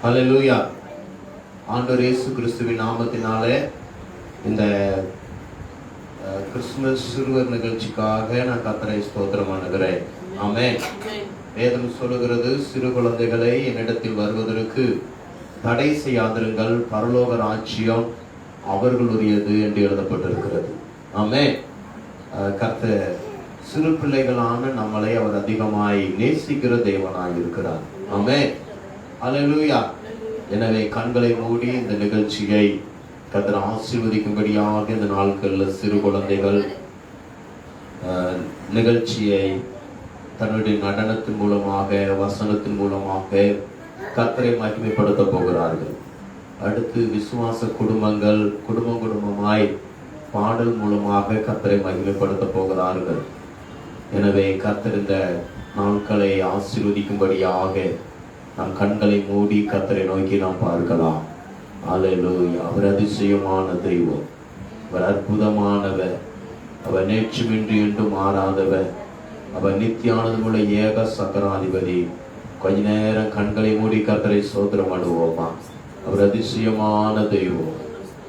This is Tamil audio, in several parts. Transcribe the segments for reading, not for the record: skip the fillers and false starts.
ஹல்லேலூயா. ஆண்டவர் இயேசு கிறிஸ்துவின் நாமத்தினாலே இந்த கிறிஸ்துமஸ் சிறுவர் நிகழ்ச்சிக்காக நான் கர்த்தரை ஸ்தோத்திரம் பண்ணுகிறேன். ஆமென். வேதம் சொல்லுகிறது, சிறு குழந்தைகளை என்னிடத்தில் வருவதற்கு தடை செய்யாதிருங்கள், பரலோக ராஜ்யம் அவர்களுடையது என்று எழுதப்பட்டிருக்கிறது. ஆமென். கர்த்தர் சிறு பிள்ளைகளான நம்மளை அவர் அதிகமாய் நேசிக்கிற தேவனாய் இருக்கிறார். ஆமென். ஹல்லேலூயா. எனவே கண்களை மூடி இந்த நிகழ்ச்சியை கர்த்தர் ஆசீர்வதிக்கும்படியாக இந்த நாட்களில் சிறு குழந்தைகள் நிகழ்ச்சியை தன்னுடைய நடனத்தின் மூலமாக, வசனத்தின் மூலமாக கர்த்தரை மகிமைப்படுத்த போகிறார்கள். அடுத்து விசுவாச குடும்பங்கள் குடும்பமாய் பாடல் மூலமாக கர்த்தரை மகிமைப்படுத்த போகிறார்கள். எனவே கர்த்தர் இந்த நாட்களை ஆசீர்வதிக்கும்படியாக நம் கண்களை மூடி கர்த்தரை நோக்கி நாம் பார்க்கலாம். அல்லேலூயா. அவர் அதிசயமான தெய்வம், அவர் அற்புதமானவர், அவர் நேற்றுமின்றி என்றும் மாறாதவர், அவர் நித்தியானதுமுள்ள ஏக சக்கராதிபதி. கொஞ்ச நேரம் கண்களை மூடி கர்த்தரை ஸ்தோத்திரம் பண்ணுவோமா? அவர் அதிசயமான தெய்வம்,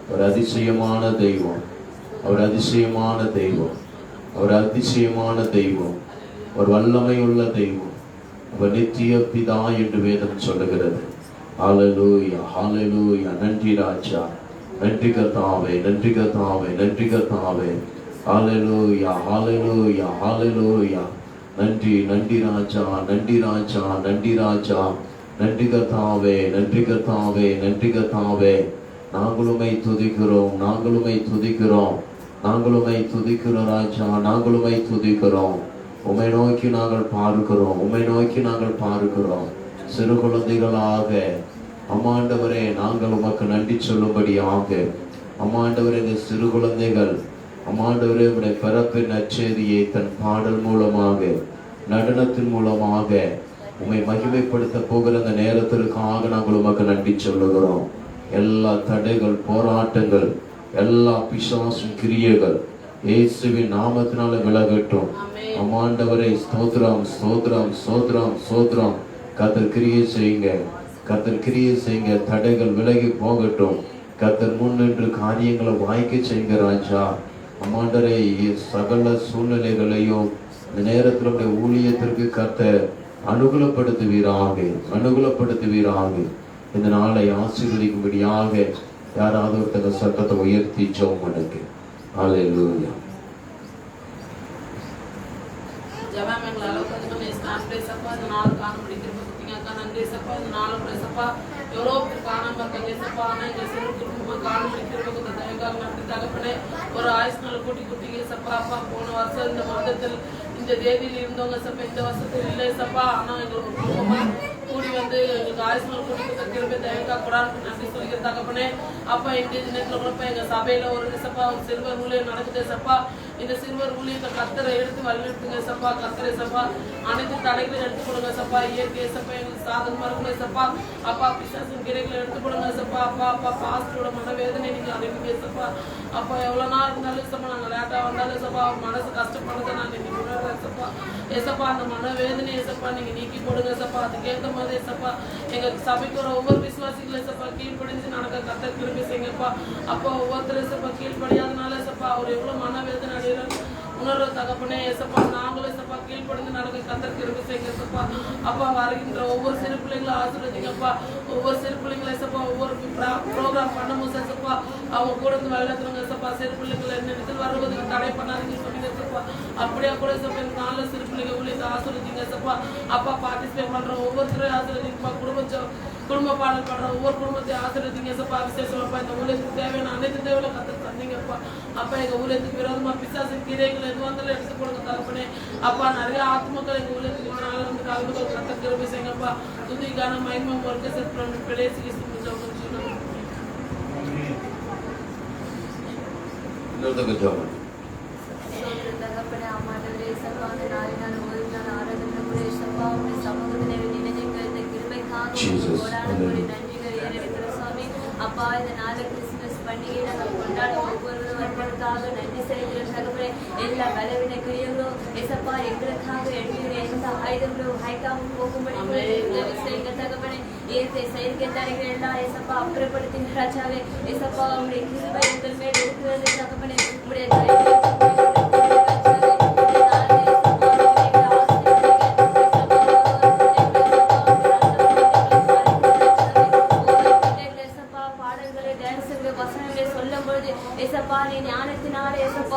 அவர் அதிசயமான தெய்வம், அவர் அதிசயமான தெய்வம், அவர் அதிசயமான தெய்வம், ஒரு வல்லமை உள்ள தெய்வம், அவர் நித்திய பிதா என்று வேதம் சொல்லுகிறது. ஹல்லேலூயா, ஹல்லேலூயா. நன்றி ராஜா, நன்றி கர்த்தாவே, நன்றி கர்த்தாவே, நன்றி கர்த்தாவே. ஹல்லேலூயா, ஹல்லேலூயா, ஹல்லேலூயா. நன்றி, நன்றி ராஜா, நன்றி ராஜா, நன்றி ராஜா, நன்றி கர்த்தாவே, நன்றி கர்த்தாவே, நன்றி கர்த்தாவே. நாங்களுமை துதிக்கிறோம், நாங்களுமை துதிக்கிறோம், நாங்களுமை துதிக்கிறோம் ராஜா, நாங்களுமை துதிக்கிறோம். உம்மை நோக்கி நாங்கள் பார்க்கிறோம், உம்மை நோக்கி நாங்கள் பார்க்கிறோம். சிறு குழந்தைகளாக அம்மாண்டவரே நாங்கள் உமக்கு நன்றி சொல்லும்படியாக, அம்மாண்டவரே இந்த சிறு குழந்தைகள் அம்மாண்டவரே உடைய பிறப்பின் நற்செய்தியை தன் பாடல் மூலமாக, நடனத்தின் மூலமாக உம்மை மகிமைப்படுத்த போகிற அந்த நேரத்திற்காக நாங்கள் உமக்கு நன்றி சொல்லுகிறோம். எல்லா தடைகள், போராட்டங்கள், எல்லா பிசாசின் கிரியைகள் இயேசுவின் நாமத்தினால விலகட்டும். அம்மாண்டவரை ஸ்தோத்திரம், ஸ்தோத்திரம், ஸ்தோத்திரம், ஸ்தோத்திரம். கர்த்தர் கிரியை செய்யுங்க, கர்த்தர் கிரியை செய்யுங்க. தடைகள் விலகி போகட்டும். கர்த்தர் முன்னின்று காரியங்களை வாய்க்க செய்யுங்க ராஜா. அம்மாண்டரை சகல சூழ்நிலைகளையும் இந்த நேரத்தில் ஊழியத்திற்கு கர்த்தர் அனுகூலப்படுத்துவீராக, அனுகூலப்படுத்துவீராக. இந்த நாளை ஆசீர்வதிக்கும்படியாக யாராவது ஒருத்தங்க சத்தத்தை உயர்த்தி ஜெபம் பண்ணுங்க. ஹல்லேலூயா. ஜெபம் எங்களை அளவுக்கு ஸ்டாண்ட் பிளேஸப்பா இந்த நாள் காண முடிக்கிறப்ப குட்டிங்கக்கா நன்றி சப்பா. இந்த நாளும் பிளேஸப்பா எவ்வளோ பேர் காணாம இருக்காங்க சப்பா. ஆனால் எங்கள் சிறு குடும்பமாக காண முடிக்கிறப்ப கொஞ்சம் தயவுக்காக நன்றி தகப்பனே. ஒரு ஆயுஷ் நாள் கூட்டி குட்டிங்க சப்பா. அப்பா போன வருஷம் இந்த வருடத்தில் இந்த தேதியில் இருந்தவங்க சப்பா, இந்த வருஷத்தில் இல்லை சப்பா. ஆனால் எங்களுக்கு குடும்பமாக கூடி வந்து எங்களுக்கு ஆயுஷ் நாள் கூட்டி கொடுத்த திரும்ப தயவுக்காக கூட நன்றி சொல்லிக்கிற தகப்பனே. அப்பா இந்த தினத்தில் கூட எங்கள் சபையில் ஒரு சப்பா ஒரு சிறுவர் ஊழியம் நடக்குது சப்பா. இந்த சிறுவர் ஊழியத்தை கர்த்தரை எடுத்து வழிநடத்துங்க சப்பா. கர்த்தரை சப்பா அனைத்து தடைகளை எடுத்து கொடுங்க சப்பா. இயற்கை சப்பா எங்களுக்கு சாதகமாக இருக்கணும் சப்பா. அப்பா பிசாசின் கிரைகளை எடுத்து கொடுங்க சப்பா. அப்பா அப்பா பாஸ்டரோட மனவேதனை நீங்கள் அறிவிங்க சப்பா. அப்பா எவ்வளோ நாள் இருந்தாலும் சப்பா நாங்கள் லேட்டாக வந்தாலும் சப்பா மனசு கஷ்டப்படுறதை நாங்கள் இன்னைக்கு உணர்றேன் சப்பா. ஏசப்பா அந்த மனவேதனை ஏசப்பா நீங்கள் நீக்கி போடுங்க சப்பா. அதுக்கேற்ற மாதிரி ஏசப்பா எங்கள் சபைக்கு ஒரு ஒவ்வொரு விசுவாசிகளை சப்பா கீழ்ப்படிஞ்சு நடக்க கர்த்தர் கிருபை செய்யுங்கப்பா. அப்பா ஒவ்வொருத்தரும் சப்பா கீழ்ப்படியாதனால சப்பா அவர் எவ்வளோ மனவேதனை அடைகிறார் உணர்வு தகப்பனே. ஏசப்பா நாங்களும் சப்பா கீழ்ப்படிந்து நடக்க கர்த்தர் கிருபை செய்யுங்க சப்பா. அப்பா வருகின்ற ஒவ்வொரு சிறு பிள்ளைங்களும் ஆசீர்வதிங்கப்பா. ஒவ்வொரு சிறு பிள்ளைங்களை சப்பா ஒவ்வொரு ப்ரோக்ராம் பண்ணும்போது சப்பா அவங்க கூட இருந்து வழிநடத்துங்க சப்பா. சிறு பிள்ளைங்களை இடத்தில் வருவதுக்கு தடை பண்ணாதீங்க சொல்லுங்க சப்பா. அப்படியே கூட சப்பா இந்த நாலு சிறு பிள்ளைங்க உள்ளிட்டு ஆசீர்வதிங்க சப்பா. அப்பா பார்ட்டிசிபேட் பண்ற ஒவ்வொருத்தரையும் ஆசீர்வதிங்கப்பா. குடும்ப பாடல் பண்ற ஒவ்வொரு குடும்பத்தையும் ஆசீர்வதிங்க சப்பா. விசேஷமாப்பா இந்த ஊழியத்துக்கு தேவையான அனைத்து தேவையில கர்த்தர் தந்தீங்கப்பா. அப்பா எங்க ஊழியத்துக்கு விரோதமா பிசாசின் கிரைகள் எது வந்தாலும் எடுத்து கொடுங்க தகப்பனே. அப்பா நிறைய ஆத்மக்கள் எங்க ஊழியத்துக்கு இதனால வந்து கலந்து கர்த்தர் கிருபை செய்யுங்கப்பா. துதிக்கான மகிமை ஒர்க்க செட் பிளேஸ் அப்பா இந்த நாளை கிறிஸ்துமஸ் பண்டிகையை நாங்கள் கொண்டாட ஒவ்வொருவரும் வருவதற்காக நன்றி செலுத்துகிறோம் தகப்பனே. எல்லா பலவீன கிரியங்களும் எசப்பா எங்களுக்காக எழுதிய எந்த ஆயுதங்களும் ஹைக்காவும் போகும்படி உதவி செய்யுங்க தகப்பனே. இயற்கை செயற்கை தடைகள் எல்லாம் ஏசப்பா அப்புறப்படுத்தின ராஜாவே ஏசப்பா உங்களுடைய கிருபை எங்கள் மேல் இருக்கிறது தகப்பனே உங்களுடைய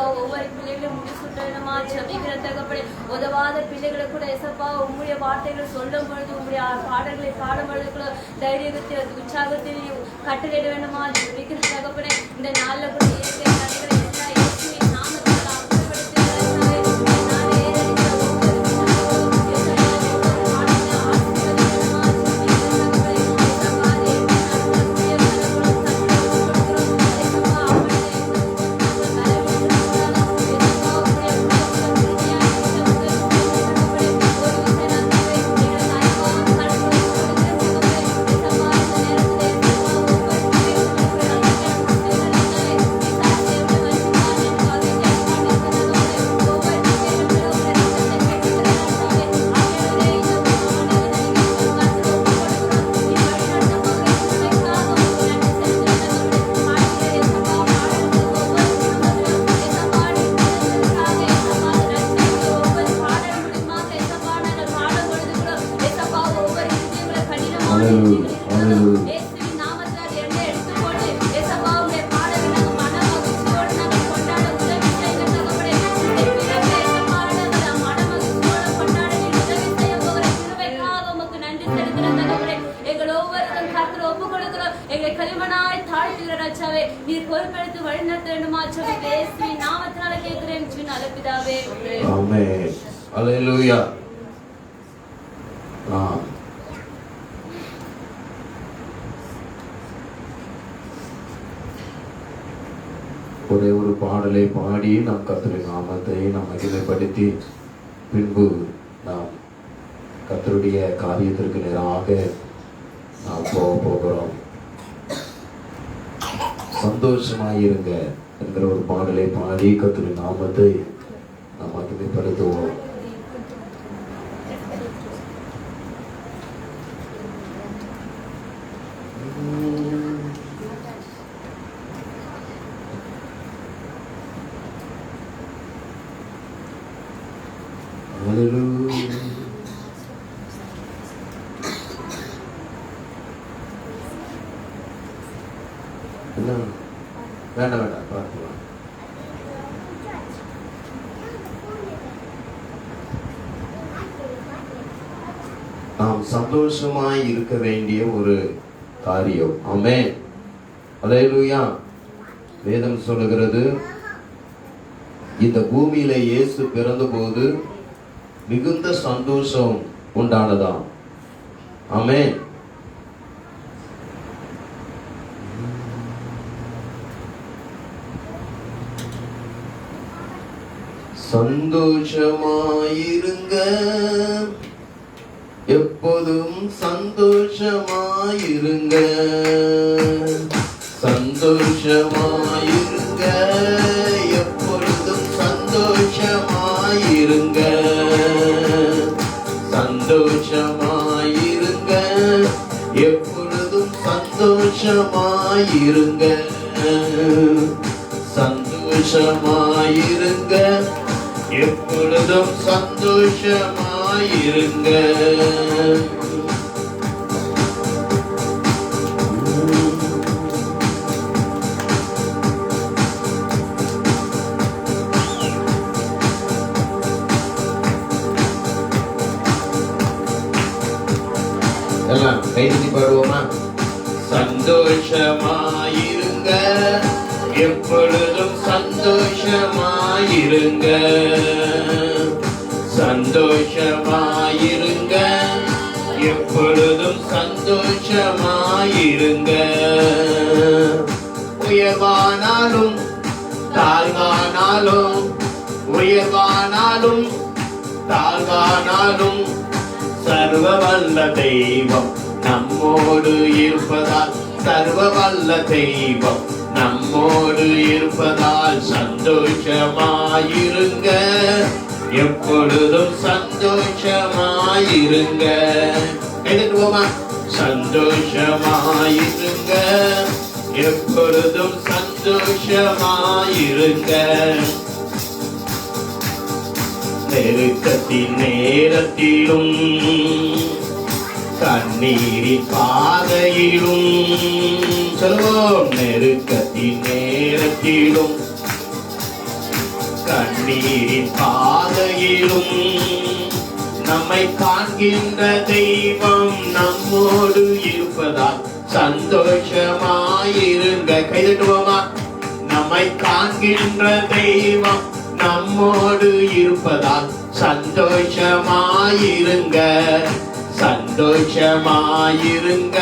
ஒவ்வொரு பிள்ளைகளும் முடிசுற்றமா ஜெபிக்கிற தகப்பனே உதவாத பிள்ளைகளை கூட ஏசப்பா உங்களுடைய வார்த்தைகளை சொல்லும் பொழுது உங்களுடைய பாடல்களை பாடும் பொழுது கூட தைரியத்தை உற்சாகத்தையும் கட்டளையிட வேண்டுமா ஜெபிக்கிற தகப்பனே இந்த நாளில் கூட இயற்கை தடைகளை எல்லாம் இயேசுவின் நாமத்தில் அப்புறப்படுத்தி நீர் பொறுப்பெடுத்து வழிநடத்த வேண்டுமா சொல்லி இயேசுவின் நாமத்தினால கேட்கிறேன் நல்ல பிதாவே. ஆமென். அல்லேலூயா. ஒரே ஒரு பாடலை பாடி நாம் கர்த்தருடைய நாமத்தை நாம் மகிமைப்படுத்தி பின்பு நாம் கர்த்தருடைய காரியத்திற்கு நேராக நாம் போகிறோம். சந்தோஷமாயிருங்க என்கிற ஒரு பாடலை பாடி கர்த்தருடைய நாமத்தை நாம் மகிமைப்படுத்துவோம். வேண்டாம் வேண்டாம் பார்க்கலாம். நாம் சந்தோஷமாய் இருக்க வேண்டிய ஒரு காரியம். ஆமென். அல்லேலூயா. வேதம் சொல்லுகிறது, இந்த பூமியில இயேசு பிறந்தபோது மிகுந்த சந்தோஷம் உண்டானதாம். ஆமென். சந்தோஷமாயிருங்க, எப்போதும் சந்தோஷமாயிருங்க, சந்தோஷமாயிருங்க, எப்பொழுதும் சந்தோஷமாயிருங்க, சந்தோஷமாயிருங்க, எப்பொழுதும் சந்தோஷமாயிருங்க, சந்தோஷமாயிருங்க, எப்பொழுதும் சந்தோஷமாயிருங்க. எல்லாம் கைதி பாடுவோமா? சந்தோஷமாயிருங்க, எப்பொழுதும் சந்தோஷமாயிருங்க, சந்தோஷமாயிருங்க, எப்பொழுதும் சந்தோஷமாயிருங்க. உயர்வானாலும் தாழ்வானாலும், உயர்வானாலும் தாழ்வானாலும், சர்வ வல்ல தெய்வம் நம்மோடு இருப்பதால், சர்வ வல்ல தெய்வம் நம்மோடு இருப்பதால் சந்தோஷமாயிருங்க, எப்பொழுதும் சந்தோஷமாயிருங்க. எடுத்துவோமா? சந்தோஷமாயிருங்க, எப்பொழுதும் சந்தோஷமாயிருங்க. நெருக்கத்தின் நேரத்திலும் கண்ணீரின் பாதையிலும் சொல்வோம். நெருக்கத்தின் நேரத்திலும் கண்ணீரின் பாதையிலும் நம்மை காண்கின்ற தெய்வம் நம்மோடு இருப்பதால் சந்தோஷமாயிருங்க. கைதட்டுவோமா? நம்மை காண்கின்ற தெய்வம் நம்மோடு இருப்பதால் சந்தோஷமாயிருங்க, சந்தோஷமாயிருங்க,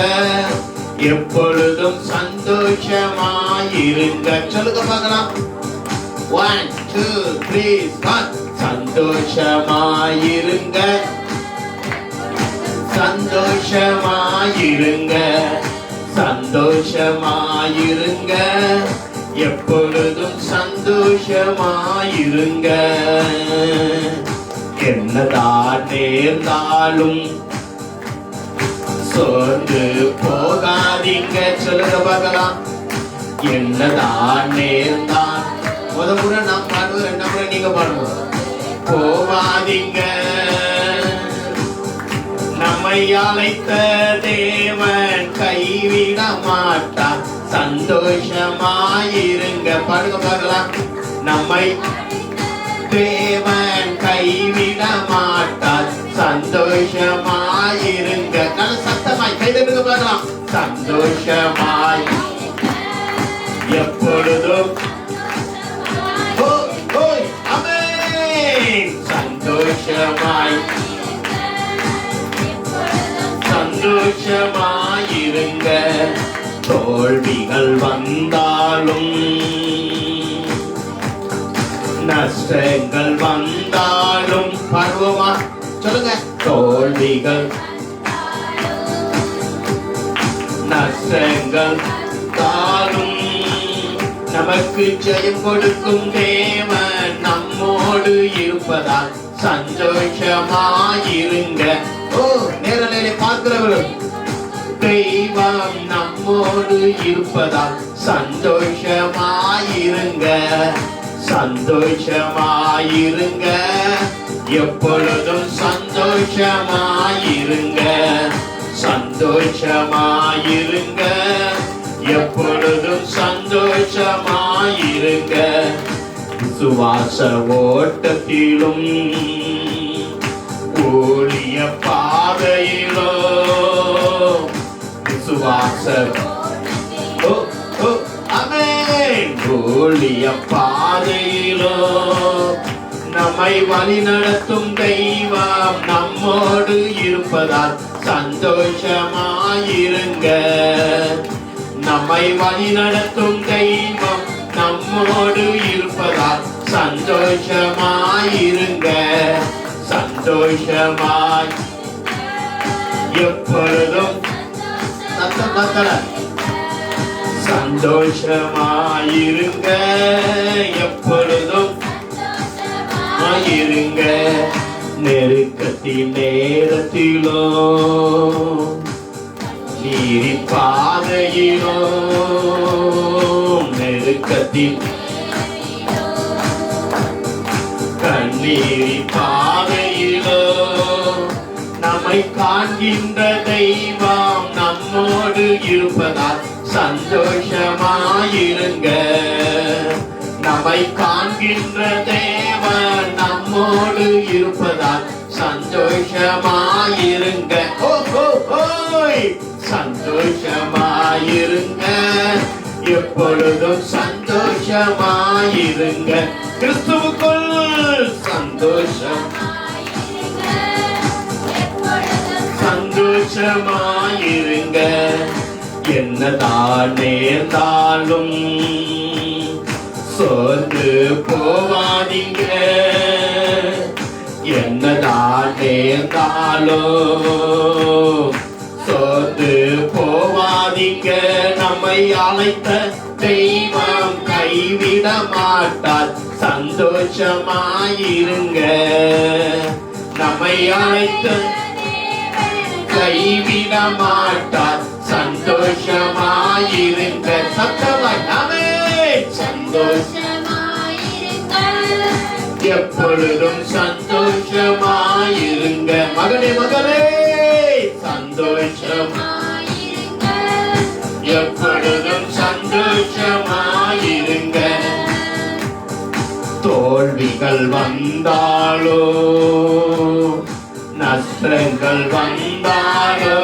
எப்பொழுதும் சந்தோஷமாயிருங்க. சொல்லுங்க பார்க்கலாம். 1 2 3 4. சந்தோஷமாயிருங்க, சந்தோஷமாயிருங்க, சந்தோஷமாயிருங்க, எப்பொழுதும் சந்தோஷமாயிருங்க. என்னதான் நேர்ந்தாலும் சோர்ந்து போகாதீங்க. சொல்லுங்க பார்க்கலாம். என்னதான் நேர்ந்தால் முறை நான் பாடுவோம், 2 முறை நீங்க பாடுவோம். போவாதீங்க, நம்மை அழைத்த தேவன் கைவிட மாட்டார். சந்தோஷமாயிருங்க. பாடுங்க பார்க்கலாம். நம்மை தேவன் கைவிட மாட்டார். சந்தோஷமாயிருங்க. நல்ல சத்தமாய் கைதட்டுங்க பார்க்கலாம். சந்தோஷமாய் எப்பொழுதும் சந்தோஷமாய் சந்தோஷமாயிருங்க. தோல்விகள் வந்தாலும் நஷ்டங்கள் வந்தாலும் பருவமா சொல்லுங்க. தோல்விகள் நஷ்டங்கள் தாலும் நமக்கு ஜெயம் கொடுக்கும் தேவன் நம்மோடு இருப்பதால் சந்தோஷமாயிருங்க. ஓ நேரலை பார்க்கிறவர்கள் தெய்வம் நம்மோடு இருப்பதால் சந்தோஷமாயிருங்க, சந்தோஷமாயிருங்க, எப்பொழுதும் சந்தோஷமாயிருங்க, சந்தோஷமாயிருங்க, எப்பொழுதும் சந்தோஷமாயிருங்க. விசுவாச ஓட்டத்திலும் ஊழிய பாதையிலோ விசுவாச ஊழிய பாதையிலோ நம்மை வழி நடத்தும் தெய்வம் நம்மோடு இருப்பதால் சந்தோஷமாயிருங்க. நம்மை வழி நடத்தும் தெய்வம் நம்மோடு இருப்பதால் சந்தோஷமாயிருங்க, சந்தோஷமாய் எப்பொழுதும் சத்தம் பத்தல. சந்தோஷமாயிருங்க, எப்பொழுதும் இருங்க. நெருக்கத்தின் நேரத்திலோ நீரி பாதையிலோ நெருக்கத்தின் கண்ணீரி பாதையிலோ நம்மை காண்கின்ற தெய்வம் நம்மோடு இருப்பதால் சந்தோஷமாயிருங்க. நம்மை காண்கின்ற தேவன் நம்மோடு இருப்பதால் சந்தோஷமாயிருங்க. சந்தோஷமாயிருங்க, எப்பொழுதும் சந்தோஷமாயிருங்க. கிறிஸ்துவுக்குள் சந்தோஷம் சந்தோஷமாயிருங்க. என்னதான் நேர்ந்தாலும் சோர்ந்து போவாதீங்க. என்னதான் நேர்ந்தாலும் சோர்ந்து போவாதீங்க. நம்மை அழைத்த தெய்வம் கைவிட மாட்டார். சந்தோஷமாயிருங்க. நம்மை அழைத்த கை கைவிட மாட்டார். சந்தோஷமாயிருங்க. சத்தமாய் ஆமென். எப்பொழுதும் சந்தோஷமாயிருங்க. மகனே மகளே சந்தோஷம், எப்பொழுதும் சந்தோஷமாயிருங்க. தோல்விகள் வந்தாலோ நஷ்டங்கள் வந்தாலோ,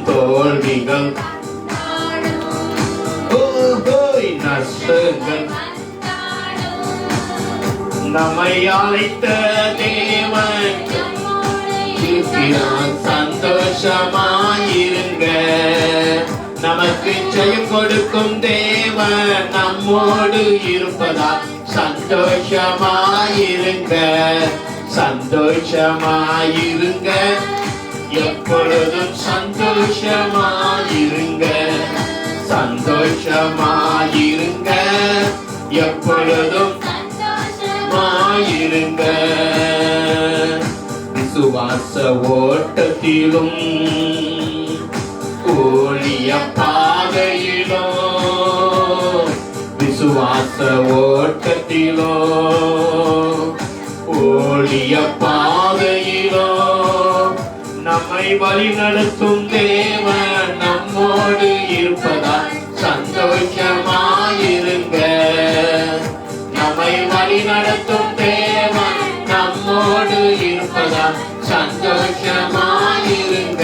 தோல்விகள் நஷ்டங்கள், நம்மை அழைத்த தேவன் சந்தோஷமாயிருங்க. நமக்கு ஜெயம் கொடுக்கும் தேவன் நம்மோடு இருப்பதால் சந்தோஷமாயிருங்க. சந்தோஷமாயிருங்க. எப்பொழுதும் சந்தோஷமாயிருங்க. சந்தோஷமாயிருங்க. எப்பொழுதும் இருங்க. விசுவாச ஓட்டத்திலும் ஊழிய பாதையிலும், விசுவாச ஓட்டத்திலும் ஊழிய பாதையிலும் நம்மை வழி நடத்தும் தேவன் நம்மோடு இருப்பதால் சந்தோஷமாயிருங்க. நம்மை வழி நடத்தும் தேவன் நம்மோடு இருப்பதால் சந்தோஷமாயிருங்க.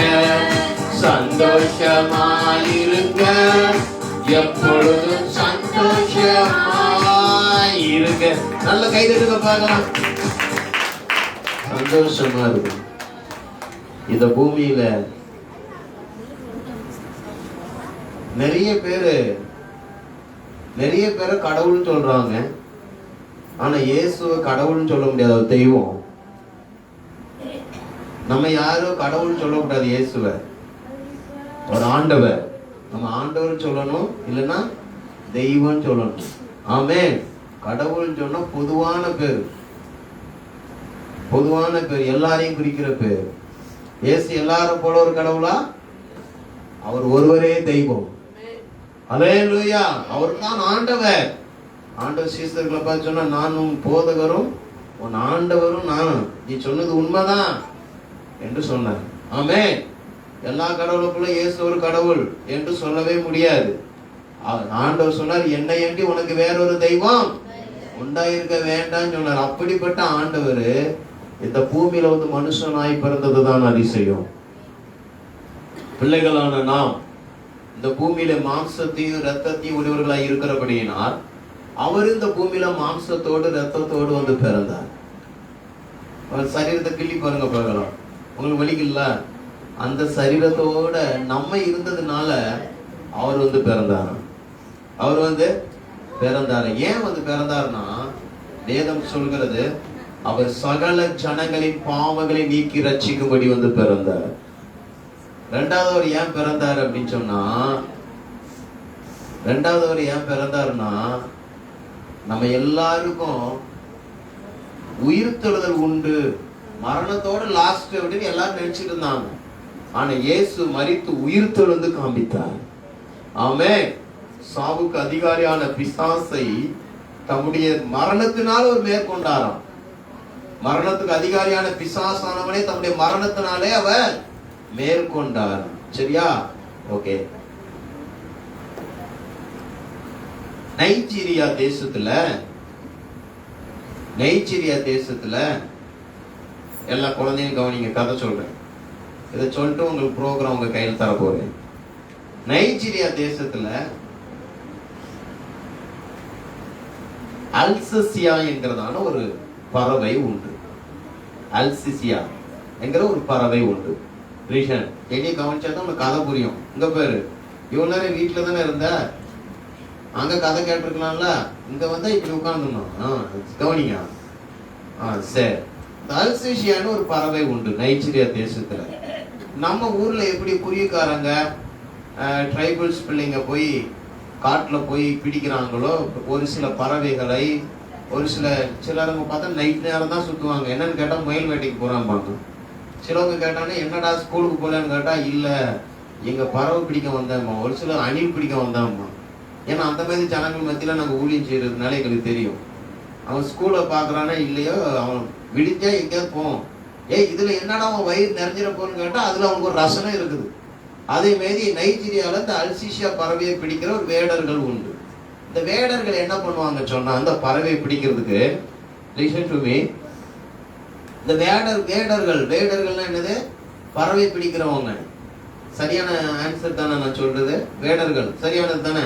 சந்தோஷமாயிருங்க. எப்பொழுதும் சந்தோஷமாயிருங்க. நல்ல கைதட்டுங்க பார்க்கலாம். சந்தோஷமா இருக்கும். இந்த பூமியில நிறைய பேரை கடவுள்னு சொல்றாங்க. ஆனா இயேசுவை கடவுள்னு சொல்ல முடியாது, ஒரு தெய்வம். நம்ம யாரும் கடவுள்னு சொல்லக்கூடாது. இயேசுவை ஒரு ஆண்டவர். நம்ம ஆண்டவர் சொல்லணும், இல்லைன்னா தெய்வம் சொல்லணும். ஆமென். கடவுள்னு சொன்னா பொதுவான பேர், பொதுவான பேர், எல்லாரையும் குறிக்கிற பேர். இயேசு எல்லாரும் போல ஒரு கடவுளா? அவர் ஒருவரே தெய்வம். அல்லேலூயா. அவர் தான் ஆண்டவர். ஆண்டவர் சீசர்களை பார்த்து சொன்னா, நான் உன் போதகரும் உன் ஆண்டவரும் நானும், நீ சொன்னது உண்மைதான் என்று சொன்னார். ஆமென். எல்லா கடவுளுக்குள்ள இயேசு ஒரு கடவுள் என்று சொல்லவே முடியாது. ஆண்டவர் சொன்னார், என்னை அன்றி உனக்கு வேறொரு தெய்வம் உண்டாயிருக்க வேண்டாம்னு சொன்னார். அப்படிப்பட்ட ஆண்டவர் இந்த பூமியில வந்து மனுஷனாய் பிறந்ததுதான் அதிசயம். பிள்ளைகளான நாம் இந்த பூமியில மாம்சத்தையும் இரத்தத்தையும் உடையவர்களாய் இருக்கிறபடியினால் அவர் இந்த பூமியில மாம்சத்தோடு இரத்தத்தோடு வந்து பிறந்தார். அவர் சரீரத்தை கிள்ளி பாருங்க பார்க்கலாம், உங்களுக்கு வலிக்கல. அந்த சரீரத்தோட நம்ம இருந்ததுனால அவர் வந்து பிறந்தார். அவர் வந்து பிறந்தார். ஏன் வந்து பிறந்தார்னா, வேதம் சொல்கிறது அவர் சகல ஜனங்களின் பாவங்களை நீக்கி ரட்சிக்கும்படி வந்து பிறந்தார். ரெண்டாவது அவர் ஏன் பிறந்தார் அப்படின்னு சொன்னா, ரெண்டாவது அவர் ஏன் பிறந்தாருன்னா, நம்ம எல்லாருக்கும் உயிர்த்தெழுதல் உண்டு, மரணத்தோட லாஸ்ட் அப்படின்னு எல்லாரும் நினைச்சிட்டு இருந்தாங்க. ஆனா இயேசு மரித்து உயிர்த்தெழுந்து காண்பித்தார். ஆமென். சாவுக்கு அதிகாரியான பிசாசை தம்முடைய மரணத்தினால் அவர் மேற்கொண்டாராம். மரணத்துக்கு அதிகாரியான பிசாசானவனே தம்முடைய மரணத்தினாலே அவர் மேற்கொண்டார். சரியா? ஓகே. நைஜீரியா தேசத்துல எல்லா குழந்தையும் கவனிங்க, கதை சொல்றேன். இதை சொல்லிட்டு உங்களுக்கு ப்ரோக்ராம் உங்க கையில் தர போறேன். நைஜீரியா தேசத்துல அல்சிசியா என்கிறதான ஒரு பறவை உண்டு. அல்சிசியா என்கிற ஒரு பறவை உண்டு. ரீசன் எங்கே கவனிச்சாதான் உனக்கு கதை புரியும். இங்க பேரு இவ்வளவு நேரம் வீட்டுல தானே இருந்த, அங்க கதை கேட்டிருக்கலாம்ல, இங்க வந்தா இப்படி உட்கார்ந்துடணும். கவனிங்க. சரி. அல்சிசியான்னு ஒரு பறவை உண்டு நைஜீரியா தேசத்துல. நம்ம ஊர்ல எப்படி குருவிக்காரங்க ட்ரைபல்ஸ் பிள்ளைங்க போய் காட்டுல போய் பிடிக்கிறாங்களோ, ஒரு சில பறவைகளை சிலருங்க பார்த்தா நைட் நேரம் தான் சுத்துவாங்க. என்னன்னு கேட்டா முயல் வேட்டைக்கு போறாம்பாங்க. சிலவங்க கேட்டானே என்னடா ஸ்கூலுக்கு போகலன்னு கேட்டா, இல்ல எங்க பறவை பிடிக்க வந்தேம்மா, ஒரு சிலர் அணில் பிடிக்க வந்தாம்மா. ஏன்னா அந்த மாதிரி ஜனங்கள் மத்தியில நாங்க ஊழியம் செய்யறதுனால எங்களுக்கு தெரியும். அவன் ஸ்கூலை பாக்குறானே இல்லையோ, அவன் விடிஞ்சா எங்கேயாவது போவோம். இதுல என்னடா அவன் வயிறு நிறைஞ்சிட போன்னு கேட்டா அதுல அவனுக்கு ஒரு ரசனை இருக்குது. அதே மாதிரி நைஜீரியால இந்த அல்சிஷியா பறவையை பிடிக்கிற ஒரு வேடர்கள் உண்டு. இந்த வேடர்கள் என்ன பண்ணுவாங்க சொன்னா, அந்த பறவையை பிடிக்கிறதுக்கு, லிசன் டு மீ, இந்த வேடர்கள்னா என்னது? பறவை பிடிக்கிறவங்க. சரியான ஆன்சர் தானே நான் சொல்றது? வேடர்கள் சரியானது தானே?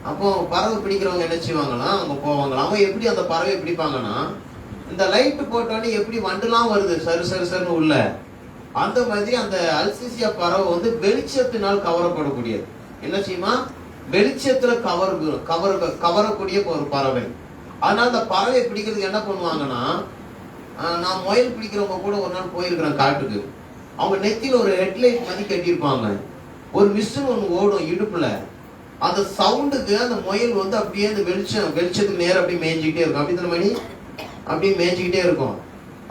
அப்போ பறவை பிடிக்கிறவங்க என்ன செய்வாங்களாம், அவங்க போவாங்களாம். அவங்க எப்படி அந்த பறவையை பிடிப்பாங்கன்னா, இந்த லைட் போட்டோன்னே எப்படி வண்டுலாம் வருது சரு சரு சருன்னு உள்ள, அந்த மாதிரி அந்த அல்சிசியா பறவை வந்து வெளிச்சத்தினால் கவரப்படக்கூடியது. என்ன செய்யுமா? வெளிச்சத்துல கவரக்கூடிய ஒரு பறவை. அதனால அந்த பறவையை பிடிக்கிறதுக்கு என்ன பண்ணுவாங்கன்னா, நான் முயல் பிடிக்கிறவங்க கூட ஒரு நாள் போயிருக்கிறேன் காட்டுக்கு. அவங்க நெத்தியில ஒரு ஹெட்லைட் மாதிரி கட்டியிருப்பாங்க. ஒரு மிஷின் ஒன்று ஓடும் இடுப்புல. அந்த சவுண்டுக்கு அந்த முயல் வந்து அப்படியே அந்த வெளிச்சத்துக்கு நேரம் அப்படியே மேய்ஞ்சிக்கிட்டே இருக்கும். அப்படி தானே மணி? அப்படியே மேய்ஞ்சிக்கிட்டே இருக்கும்.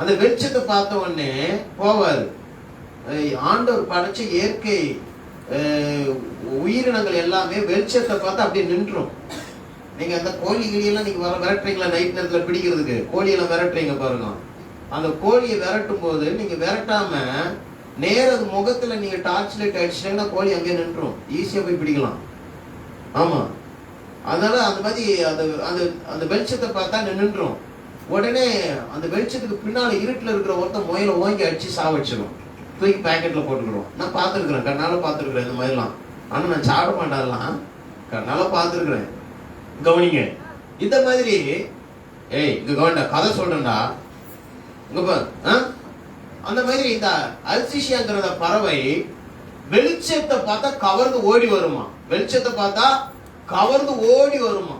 அந்த வெளிச்சத்தை பார்த்த உடனே போவாரு. ஆண்டவர் படைச்ச இயற்கை உயிரினங்கள் எல்லாமே வெளிச்சத்தை பார்த்து அப்படியே நின்றும். நீங்க அந்த கோழி கிளியெல்லாம் நீங்க விரட்டுறீங்களா நைட் நேரத்துல பிடிக்கிறதுக்கு? கோழியெல்லாம் விரட்டுறீங்க பாருங்க. அந்த கோழியை விரட்டும் போது நீங்க விரட்டாம நேர அது முகத்துல நீங்க டார்ச் லைட் அடிச்சிட்டீங்கன்னா கோழி அங்கேயே நின்றும். ஈஸியா போய் பிடிக்கலாம். ஆமா, அதனால அந்த மாதிரி அந்த வெளிச்சத்தை பார்த்தா நின்றும். உடனே அந்த வெளிச்சத்துக்கு பின்னால இருட்டுல இருக்கிற ஒருத்தன் முயலை ஓங்கி அடிச்சு சாவடிச்சிடும். தூக்கி பேக்கெட்ல போட்டுக்கிறோம். நான் பார்த்துருக்கிறேன், கண்ணால பார்த்துருக்கிறேன் இந்த மாதிரிலாம். ஆனா நான் சாப்பிட மாட்டேன்லாம், கண்ணால பார்த்துருக்கிறேன். கவனிங்க, இந்த மாதிரி இங்க கவனிடா, கதை சொல்றேன்டா, இங்க பாரு. அந்த மாதிரி இந்த அல்சிஷியாங்கிற பறவை வெளிச்சத்தை பார்த்தா கவர்ந்து ஓடி வருமா. வெளிச்சத்தை பார்த்தா கவர்ந்து ஓடி வருமா.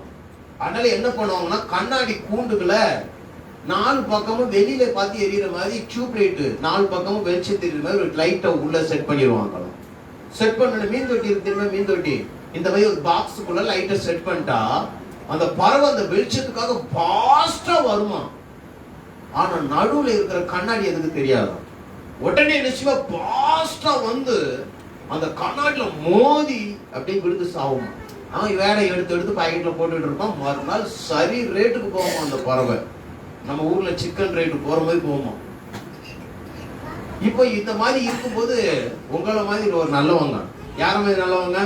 அதனால என்ன பண்ணுவாங்கன்னா, கண்ணாடி கூண்டுகளை 4 பக்கமும் வெளியில பார்த்து எரியிற மாதிரி டியூப் லைட் 4 பக்கமும் வெளிச்சம் தெரியுற மாதிரி ஒரு லைட்டை உள்ள செட் பண்ணிடுவாங்க. செட் பண்ண மீன் தொட்டி இருக்கு தெரியுமா? மீன் தொட்டி இந்த மாதிரி ஒரு பாக்ஸுக்குள்ள லைட்டை செட் பண்ணிட்டா அந்த பறவை அந்த வெளிச்சத்துக்காக பாஸ்டா வருமா. ஆனா நடுவுல இருக்கிற கண்ணாடி எதுக்கு தெரியாது. உடனே நிச்சயமா பாஸ்டா வந்து அந்த கண்ணாடியில மோதி அப்படியே விழுந்து சாவுமா. அவன் வேலை எடுத்து பாக்கெட்ல போட்டுட்டு இருப்பான். மறுநாள் சரி ரேட்டுக்கு போவோமா அந்த பறவை. நம்ம ஊர்ல சிக்கன் ரேட்டு போற மாதிரி போவோமா. இப்போ இந்த மாதிரி இருக்கும்போது உங்களை மாதிரி ஒரு நல்லவங்க, யார மாதிரி நல்லவங்க?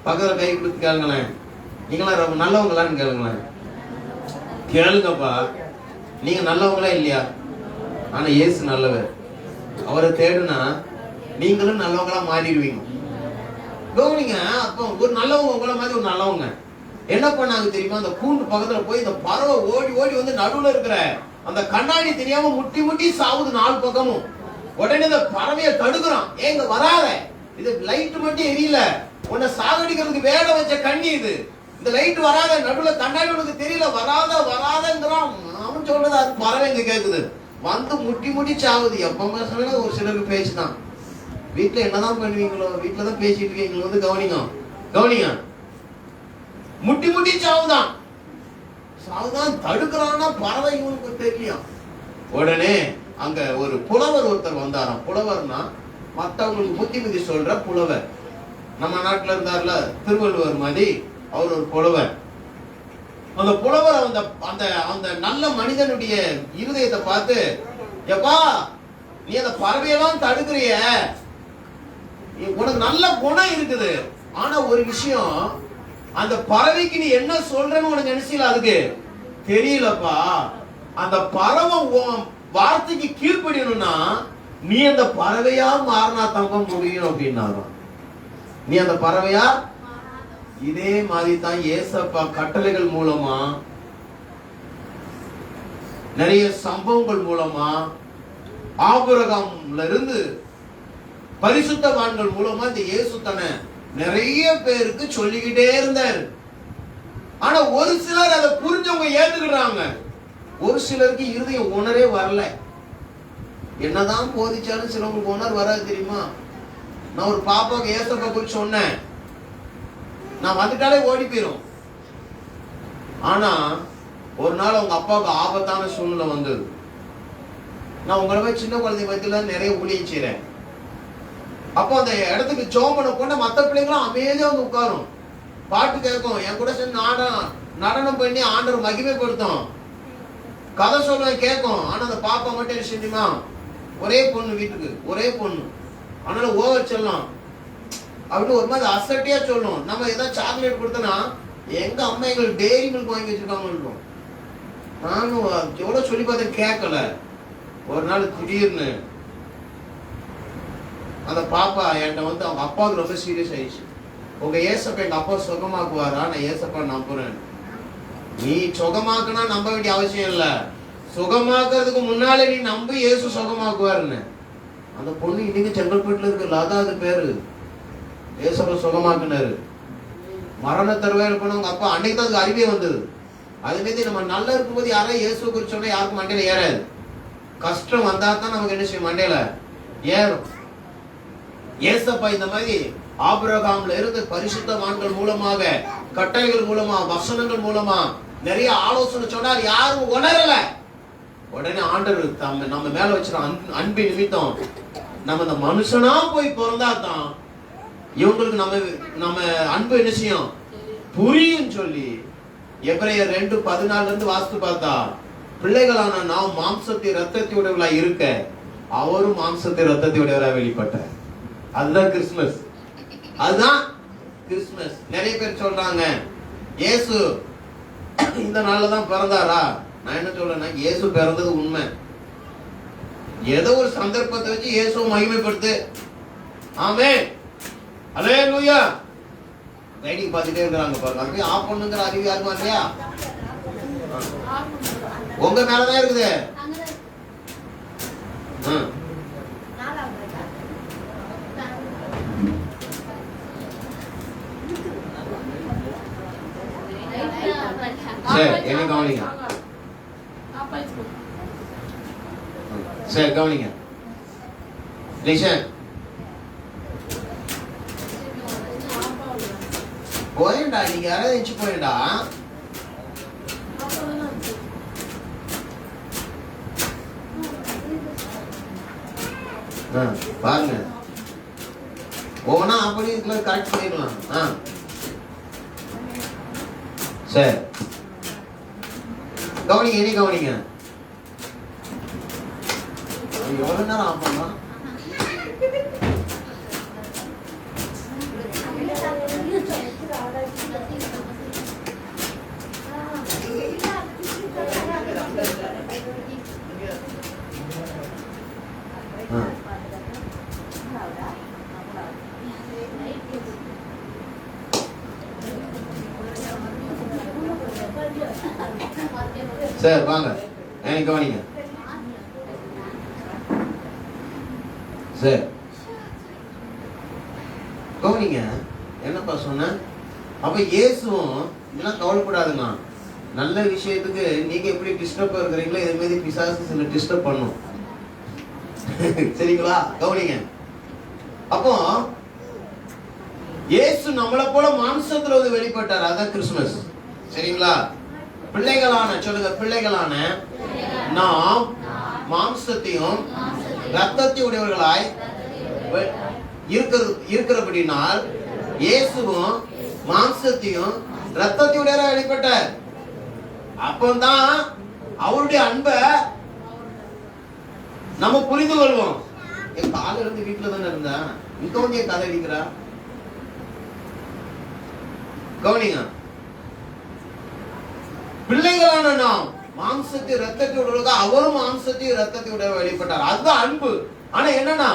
பக்கத்துல கை கொடுத்து கேளுங்களேன். நீங்களா ரொம்ப நல்லவங்களான்னு கேளுங்களேன். கேளுங்கப்பா, நீங்க நல்லவங்களா இல்லையா? ஆனா இயேசு நல்லவர். அவரை தேடுனா நீங்களும் நல்லவங்களா மாறிடுவீங்க. கவனிங்க, அப்போ ஒரு நல்லவங்க உங்களை மாதிரி ஒரு நல்லவங்க என்ன பண்ணாங்க தெரியுமா? அந்த கூண்டு பக்கத்துல போய் இந்த பறவை ஓடி வந்து நடுவுல இருக்கிற அந்த கண்ணாடி தெரியாம முட்டி சாவுது 4 பக்கமும். உடனே இந்த பறவையை தடுக்கிறான். ஏங்க வராத, இது லைட் மட்டும் எரியல, உன்னை சாகடிக்கிறதுக்கு வேட வச்ச கண்ணி இது, இந்த லைட் வராத, நடுவுல கண்ணாடி உனக்கு தெரியல, வராதங்கிறான். அவன் சொல்றது அது பறவை இங்க கேக்குது. வந்து முட்டி சாவுது. எப்ப சொன்னா ஒரு சிலருக்கு பேச்சுதான். வீட்டுல என்னதான் பண்ணுவீங்களோ, வீட்டுலதான் பேசிட்டு இருக்கீங்களோ, வந்து கவனிங்க. முட்டி சாவுதான் தடுக்கிறான்னா பறவை இவனுக்கு தெரியும். உடனே அங்க ஒரு புலவர் ஒருத்தர் வந்தாராம். புலவர்னா மற்றவங்களுக்கு புத்தி சொல்ற புலவர். நம்ம நாட்டுல இருந்தார்ல திருவள்ளுவர் மாதிரி அவர் ஒரு புலவர். அந்த புலவர் அந்த நல்ல மனிதனுடைய இருதயத்தை பார்த்து, எப்பா நீ அந்த பறவையெல்லாம் தடுக்கிறிய, உனக்கு நல்ல குணம் இருக்குது. ஆனா ஒரு விஷயம், அந்த பறவைக்கு நீ என்ன சொல்றன்னு உனக்கு நினைச்சல அதுக்கு தெரியலப்பா. அந்த பறவை வார்த்தைக்கு கீழ்ப்படியணும்னா நீ அந்த பறவையா மாறினா தம்ப முடியும் அப்படின்னாலும். நீ அந்த பறவையா. இதே மாதிரி தான் ஏசப்பா கட்டளைகள் மூலமா, நிறைய சம்பவங்கள் மூலமா, ஆபிரகாம்ல இருந்து பரிசுத்தவான்கள் மூலமா இந்த இயேசு தன்னை நிறைய பேருக்கு சொல்லிக்கிட்டே இருந்தார். ஆனா ஒரு சிலர் அதை புரிஞ்சவங்க ஏத்துக்கிறாங்க, ஒரு சிலருக்கு இருதயம் உணரே வரல. என்னதான் போதிச்சாலும் சிலவங்களுக்கு உணர் வராது தெரியுமா? நான் ஒரு பாப்பாவுக்கு ஏசப்பா குறிச்சு சொன்னேன், நான் வந்துட்டாலே ஓடி போயிரும். ஆனா ஒரு நாள் அவங்க அப்பாவுக்கு ஆபத்தான சூழ்நிலை வந்தது. நான் உங்களை போய் சின்ன குழந்தை பத்தில நிறைய ஊழியம் செய்றேன். அப்போ அந்த இடத்துக்கு ஜோம் பண்ண போன மற்ற பிள்ளைங்களும் அமைதியா வந்து உட்காரும், பாட்டு கேட்கும், என் கூட சேர்ந்து நடனம் பண்ணி ஆண்டவர் மகிமைப்படுத்தும், கதை சொல்லுவேன் கேட்கும். ஆனா அந்த பாப்பா மட்டும் என்ன செஞ்சுமா, ஒரே பொண்ணு, வீட்டுக்கு ஒரே பொண்ணு, அதனால ஓவர் சொல்லலாம் அப்படி ஒரு மாதிரி அசட்டியா சொல்லும். நம்ம ஏதாவது சாக்லேட் கொடுத்தோன்னா எங்க அம்மா எங்களுக்கு டெய்ரி மில்க் வாங்கி வச்சிருக்காங்க. நானும் எவ்வளவு சொல்லி பார்த்தேன் கேட்கல. ஒரு நாள் திடீர்னு அந்த பாப்பா என்கிட்ட வந்து அவங்க அப்பாவுக்கு ரொம்ப சீரியஸ் ஆயிடுச்சு. உங்க ஏசப்பா எங்க அப்பா சுகமாக்குவாரா? நான் ஏசப்பா நம்புறேன். நீ சுகமாக்குனா நம்ப வேண்டிய அவசியம் இல்ல, சுகமாக்குறதுக்கு முன்னாலே நீ நம்பி இயேசு சுகமாக்குவாருன்னு. அந்த பொண்ணு இன்னைக்கு செங்கல்பட்டுல இருக்கு, லதா அது பேரு. ஏசப்பா சுகமாக்குனாரு. மரண தருவாயில் போனவங்க அப்பா அன்னைக்கு தான் அதுக்கு அறிவே வந்தது. அதுமாரி நம்ம நல்லா இருக்கும்போது யாரும் இயேசு குறிச்சு சொன்னா யாருக்கும் மண்டையில ஏறாது. கஷ்டம் வந்தா தான் நமக்கு என்ன செய்யும், மண்டையில ஏறும். ஏசப்பா இந்த மாதிரி ஆபிரகாம்ல இருந்து பரிசுத்தவான்கள் மூலமாக, கட்டளைகள் மூலமா, வசனங்கள் மூலமா நிறைய ஆலோசனை சொன்னார். யாரும் உணரல. உடனே ஆண்டவர் நம்ம மேல வச்சிருக்க அன்பின் நிமித்தம் நம்ம இந்த மனுஷனா போய் பிறந்தா தான் இவங்களுக்கு நம்ம அன்பு என்ன செய்யும், புரியும் சொல்லி எபிரேயர் 2:14 இருந்து வாசித்து பார்த்தா, பிள்ளைகளான நாம் மாம்சத்தை ரத்தத்தை உடையவர்களா இருக்க அவரும் மாம்சத்தை ரத்தத்தை உடையவராக வெளிப்பட்டார். அதுதான் கிறிஸ்துமஸ். அதுதான் கிறிஸ்துமஸ். நிறைய பேர் சொல்றாங்க இயேசு இந்த நாள்ல தான் பிறந்தாரா? நான் என்ன சொல்றேன்னா, இயேசு பிறந்தது உண்மை. ஏதோ ஒரு சந்தர்ப்பத்தை வச்சு இயேசுவை மகிமைப்படுத்து. ஆமென், அல்லேலூயா. ரைடிங் பார்த்துட்டே இருக்கிறாங்க பாருங்க. அப்படியே ஆஃப் பண்ணுங்கிற அறிவு யாருமா இல்லையா? உங்க மேலதான் இருக்குது. சரி, என்ன கவனிங்க. சரி கவனிங்க. லிசன். போயண்டா, நீங்க யாராவது எச்சு போயண்டா. பாருங்க, ஒவ்வொன்னா அப்படி கரெக்ட் பண்ணிடலாம். சரி கவனிங்க, இனி கவனிங்க. எவ்வளவு நேரம் ஆஃப் பண்ணலாம்? சரி வாங்க, எனக்கு கவனிங்க. சரி கவனிங்க, என்னப்பா சொன்ன? அப்ப இயேசுவும் இதெல்லாம் கவலைப்படாதுங்க. நல்ல விஷயத்துக்கு நீங்க எப்படி டிஸ்டர்ப் இருக்கிறீங்களோ இதே மாதிரி பிசாசு சில டிஸ்டர்ப் பண்ணும். சரிங்களா? கவனிங்க. அப்போ இயேசு நம்மளை போல மாம்சத்துல வந்து வெளிப்பட்டார். அதான் கிறிஸ்துமஸ். சரிங்களா? பிள்ளைகளான, சொல்லுங்க, பிள்ளைகளான நாம் மாம்சத்தையும் ரத்தத்தையும் உடையவர்களாய் இருக்கிறபடினால் இயேசுவும் மாம்சத்தையும் ரத்தத்தையும் உடையவராய் வெளிப்பட்டார். அப்பதான் அவருடைய அன்பை நம்ம புரிந்து கொள்வோம். என் காலையில இருந்து வீட்டுல தானே இருந்தா, இங்க வந்து என் கதை அடிக்கிறா. கவனிங்க, பிள்ளைகளான நாம் மாம்சத்தை ரத்தத்தை உடையவர்களாக அவரும் மாம்சத்தை ரத்தத்தை உடைய வெளிப்பட்டார். அதுதான் அன்பு. ஆனா என்னன்னா,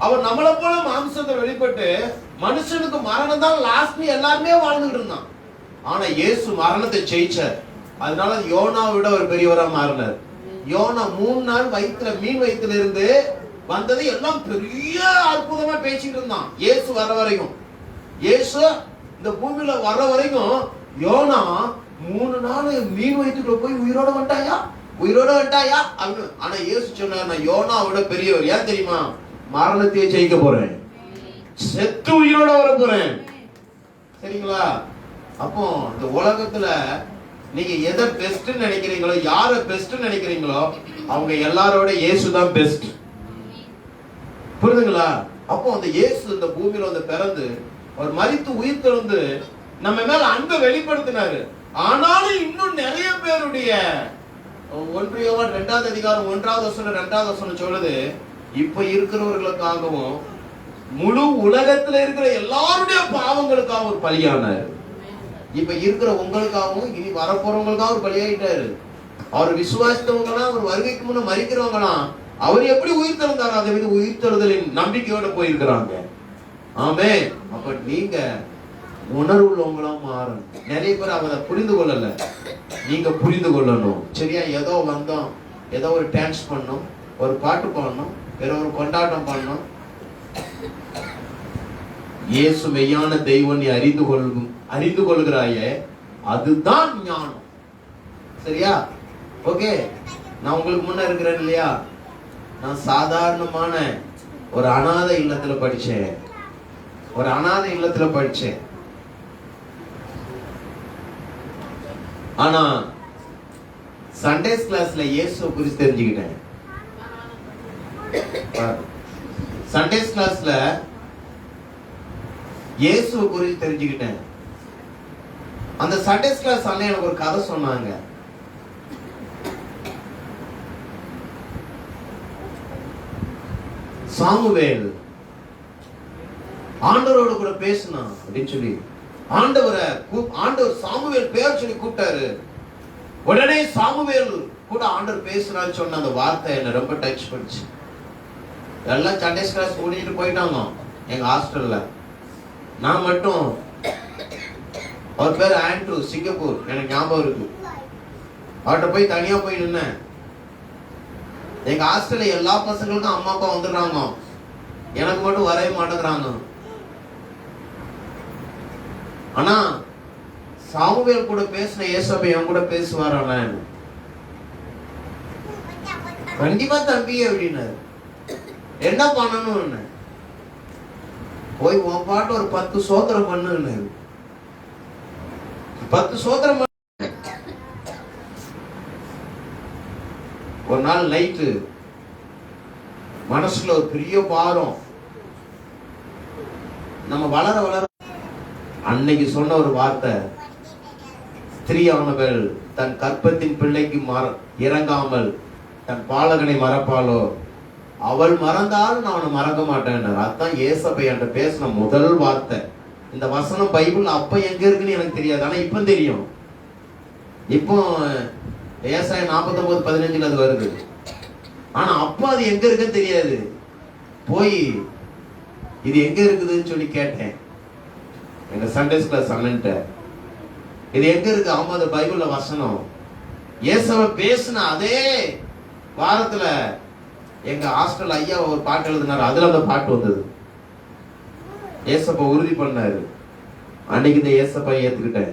அவர் நம்மளை போல மாம்சத்தை வெளிப்பட்டு மனுஷனுக்கு மரணம் தான் லாஸ்ட் எல்லாருமே வாழ்ந்துட்டு இருந்தான். ஆனா இயேசு மரணத்தை ஜெயிச்சார். அதனால யோனாவை விட ஒரு பெரியவரா மாறினார். யோனா 3 நாள் வயிற்றுல, மீன் வயிற்றுல இருந்து வந்தது எல்லாம் பெரிய அற்புதமா பேசிட்டு இருந்தான். இயேசு வர வரைக்கும், இயேசு இந்த பூமியில வர வரைக்கும் யோனா 3 நாள் மீன் வயிற்றுக்குள்ள போய் உயிரோட வந்துட்டாயா அப்படின்னு. ஆனா இயேசு சொன்னார், நான் யோனாவை விட பெரியவர். ஏன் தெரியுமா? மரணத்தையே ஜெயிக்க போறேன், செத்து உயிரோட வர போறேன். சரிங்களா? அப்போ இந்த உலகத்துல நீங்க எதை பெஸ்ட் நினைக்கிறீங்களோ, யார பெஸ்ட் நினைக்கிறீங்களோ அவங்க எல்லாரோட இயேசு தான் பெஸ்ட். புரியுதுங்களா? அப்போ அந்த இயேசு இந்த பூமியில வந்து பிறந்து அவர் மரித்து உயிர் தெழுந்து நம்ம மேல அன்பை வெளிப்படுத்தினாரு. ஆனாலும் இன்னும் நிறைய பேருடைய 1 யோவான் 2வது அதிகாரம் 1வது வசனம் 2வது வசனம் சொல்லுது, இப்ப இருக்கிறவர்களுக்காகவும் முழு உலகத்துல இருக்கிற எல்லாருடைய பாவங்களுக்காக ஒரு பலியானார். இப்ப இருக்கிற உங்களுக்காகவும் இனி வரப்போறவங்களுக்காக ஒரு பலியாயிட்டாரு. அவர் விசுவாசித்தவங்களாம் அவர் வருகைக்கு முன்ன மரிக்கிறவங்களாம் அவர் எப்படி உயிர் தெழுந்தாரோ அதை மீது உயிர் தெழுதலின் நம்பிக்கையோட போயிருக்கிறாங்க. ஆமே. அப்ப நீங்க உணர்வுள்ளவங்களா மாறணும். நிறைய பேர் அவரை புரிந்து கொள்ளல, நீங்க புரிந்து கொள்ளணும். சரியா? ஏதோ வந்தோம், ஏதோ ஒரு டான்ஸ் பண்ணோம், ஒரு பாட்டு பாடணும், வேற ஒரு கொண்டாட்டம் பண்ணணும். இயேசு மெய்யான தெய்வம் நீ அறிந்து கொள்கிறாயே, அதுதான் ஞானம். சரியா? ஓகே. நான் உங்களுக்கு முன்ன இருக்கிறேன் இல்லையா? நான் சாதாரணமான ஒரு அனாதை இல்லத்துல படிச்சேன். ஆனா சண்டேஸ் கிளாஸ்ல இயேசு குறித்து தெரிஞ்சுக்கிட்டேன். சண்டேஸ் கிளாஸ்ல இயேசு குறித்து தெரிஞ்சுக்கிட்டேன். அந்த சண்டேஸ் கிளாஸ் அண்ணன் எனக்கு ஒரு கதை சொன்னாங்க. சாமுவேல் ஆண்டவரோடு கூட பேசினான் அப்படின்னு சொல்லி ஆண்டவர் சாமுவேல் பேர் சொல்லி கூப்பிட்டாரு. உடனே சாமுவேல் கூட ஆண்டவர் பேசுறான்னு சொன்ன அந்த வார்த்தை என்ன ரொம்ப டச் பண்ணுச்சு. எல்லாம் சண்டேஸ் கிளாஸ் முடிஞ்சிட்டு போயிட்டாங்க எங்க ஹாஸ்டல்ல. நான் மட்டும், அவர் பேர் ஆண்ட்ரூ, சிங்கப்பூர், எனக்கு ஞாபகம் இருக்கு. அவர்கிட்ட போய் தனியா போய் நின்னேன். எங்க ஹாஸ்டல்ல எல்லா பசங்களுக்கும் அம்மா அப்பா வந்துடுறாங்க, எனக்கு மட்டும் வரவே மாட்டேங்கிறாங்க. ஆனா சாமுவேல் கூட பேசின ஏசப்பா என் கூட பேசுவாரான? கண்டிப்பா தம்பி அப்படின்னாரு. என்ன பண்ணணும்? போய் உன் பாட்டு ஒரு 10 சோத்திரம் பண்ணு. 10 சோத்திரம். ஒரு நாள் நைட்டு மனசுல ஒரு பெரிய பாரம். நம்ம வளர வளர அன்னைக்கு சொன்ன ஒரு வார்த்தை, ஸ்திரீயானவள் தன் கற்பத்தின் பிள்ளைக்கு இறங்காமல் தன் பாலகனை மறப்பாளோ, அவள் மறந்தாலும் நான் அவனை மறக்க மாட்டேன். அதான் ஏசப்பா என்கிட்ட பேசின முதல் வார்த்தை. இந்த வசனம் பைபிள் அப்ப எங்க இருக்குன்னு எனக்கு தெரியாது, ஆனா இப்ப தெரியும். இப்போ ஏசாயா 49:15 அது வருது. ஆனா அப்ப அது எங்க இருக்குன்னு தெரியாது. போய் இது எங்க இருக்குதுன்னு சொல்லி கேட்டேன் எங்க சண்டேஸ் கிளாஸ் அண்ணன்ட்ட. இது எங்க இருக்கு? ஆமா, அது பைபிள்ல வசனம். ஏசப்பா பேசின அதே வாரத்துல எங்க ஹாஸ்டல் ஐயா ஒரு பாட்டு எழுதினாரு, அதுல அந்த பாட்டு வந்தது. ஏசப்பா உறுதி பண்ணாரு. அன்னைக்கு இந்த ஏசப்பா ஏத்துக்கிட்டேன்.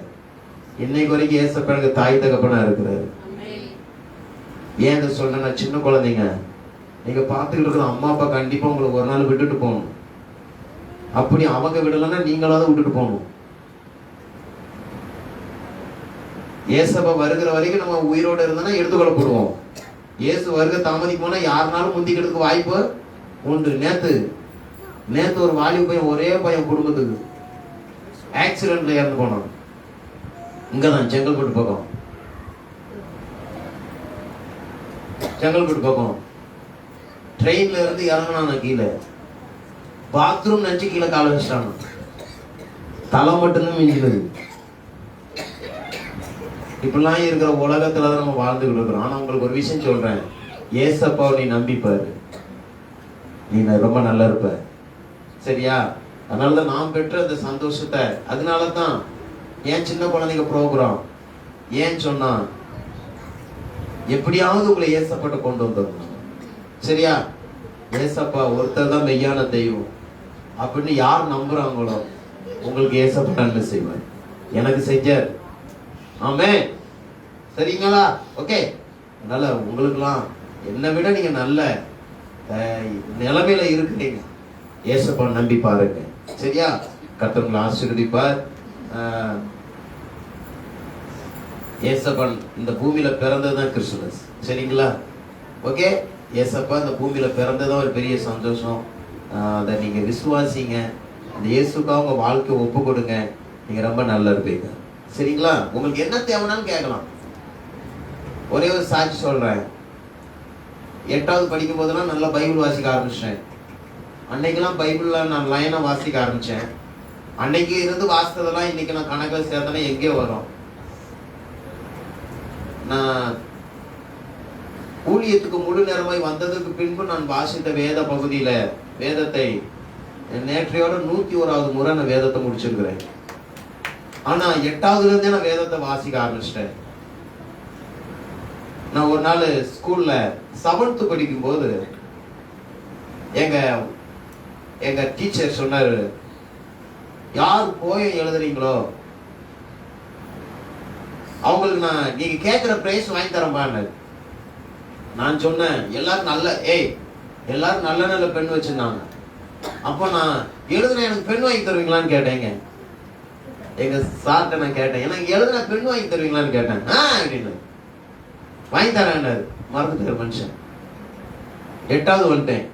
இன்னைக்கு வரைக்கும் ஏசப்பா எனக்கு தாய் தகப்பனா இருக்கிறாரு. ஏன் இதை சொல்றேன்னா, சின்ன குழந்தைங்க நீங்க பார்த்துக்கிட்டு இருக்கிற அம்மா அப்பா கண்டிப்பா உங்களுக்கு ஒரு நாள் விட்டுட்டு போகணும். அப்படி அவங்க விடலன்னா நீங்களாவது விட்டுட்டு போகணும். ஏசப்பா வருகிற வரைக்கும் நம்ம உயிரோட இருந்தோம்னா எடுத்துக்கொள்ளப்படுவோம். இயேசு வருகை தாமதிக்கு போனா யாருனாலும் முந்திக்கிறதுக்கு வாய்ப்பு உண்டு. நேத்து ஒரு வாலிப பையன், ஒரே பையன் குடும்பத்துக்கு ஆக்சிடென்ட்ல இறந்து போனான். இங்கதான் செங்கல்பட்டு பக்கம் ட்ரெயின்ல இருந்து இறங்கினான கீழே, பாத்ரூம் நினைச்சு கீழே கால வச்சிட்டாங்க. தலை மட்டும்தான் மிஞ்சினது. இப்பெல்லாம் இருக்கிற உலகத்துலதான் நம்ம வாழ்ந்துகிட்டு இருக்கிறோம். ஆனா உங்களுக்கு ஒரு விஷயம் சொல்றேன், ஏசப்பாவை நீ நம்பிப்பாரு, நீ ரொம்ப நல்லா இருப்ப. சரியா? அதனாலதான் நான் பெற்ற அந்த சந்தோஷத்தை, அதனாலதான் ஏன் சின்ன குழந்தைங்க ப்ரோக்ராம் ஏன் சொன்னா, எப்படியாவது உங்களை ஏசப்பாட்ட கொண்டு வந்துடணும். சரியா? ஏசப்பா ஒருத்தர் தான் மெய்யான தெய்வம் அப்படின்னு யார் நம்புறாங்களோ உங்களுக்கு ஏசப்பா நன்மை செய்வார். எனக்கு செஞ்சார். ஆமே. சரிங்களா? ஓகே. அதனால உங்களுக்குலாம் என்னை விட நீங்க நல்ல நிலைமையில இருக்கிறீங்க. ஏசப்பா நம்பி பாருங்க. சரியா? கர்த்தர் உங்களை ஆசீர்வதிப்பார். ஏசப்பன் இந்த பூமியில பிறந்ததுதான் கிறிஸ்துமஸ். சரிங்களா? ஓகே, ஏசப்பா இந்த பூமியில பிறந்ததும் ஒரு பெரிய சந்தோஷம். அதை நீங்க விசுவாசிங்க, அந்த இயேசுக்காக உங்க வாழ்க்கையை ஒப்பு கொடுங்க, நீங்க ரொம்ப நல்லா இருப்பீங்க. சரிங்களா? உங்களுக்கு என்ன தேவைனாலும் கேட்கலாம். ஒரே ஒரு சாட்சி சொல்றேன். 8வது படிக்கும் போதெல்லாம் நல்லா பைபிள் வாசிக்க ஆரம்பிச்சேன். அன்னைக்கெல்லாம் பைபிள்ல நான் லைனா வாசிக்க ஆரம்பிச்சேன். அன்னைக்கு இருந்து வாசித்ததெல்லாம் இன்னைக்கு நான் கணக்கில் சேர்த்தனா எங்கே வரும்? நான் ஊழியத்துக்கு முழு நேரமாய் வந்ததுக்கு பின்பு நான் வாசித்த வேத பகுதியில வேதத்தை நேற்றையோட 101வது முறை நான் வேதத்தை முடிச்சிருக்கிறேன். ஆனா 8வதுல இருந்தே நான் வேதத்தை வாசிக்க ஆரம்பிச்சிட்டேன். நான் ஒரு நாள் ஸ்கூல்ல 7th படிக்கும் போது எங்க டீச்சர் சொன்னாரு, யார் போய் எழுதுறீங்களோ அவங்களுக்கு நீங்க கேட்கிற பிரைஸ் வாங்கி தரேன்பான்னு. நான் சொன்னேன், எல்லாரும் நல்ல நல்ல பெண் வச்சிருந்தாங்க. அப்போ நான் எழுதுன எனக்கு பெண் வாங்கி தருவீங்களான்னு கேட்டேங்க. எங்க சார்ட்ட நான் கேட்டேன், எனக்கு எழுதுன பெண் வாங்கி தருவீங்களான்னு கேட்டேன். அப்படின்னு வாங்கி தரேன்னாரு. மறந்துட்டார் மனுஷன். 8வது வந்துட்டேன்.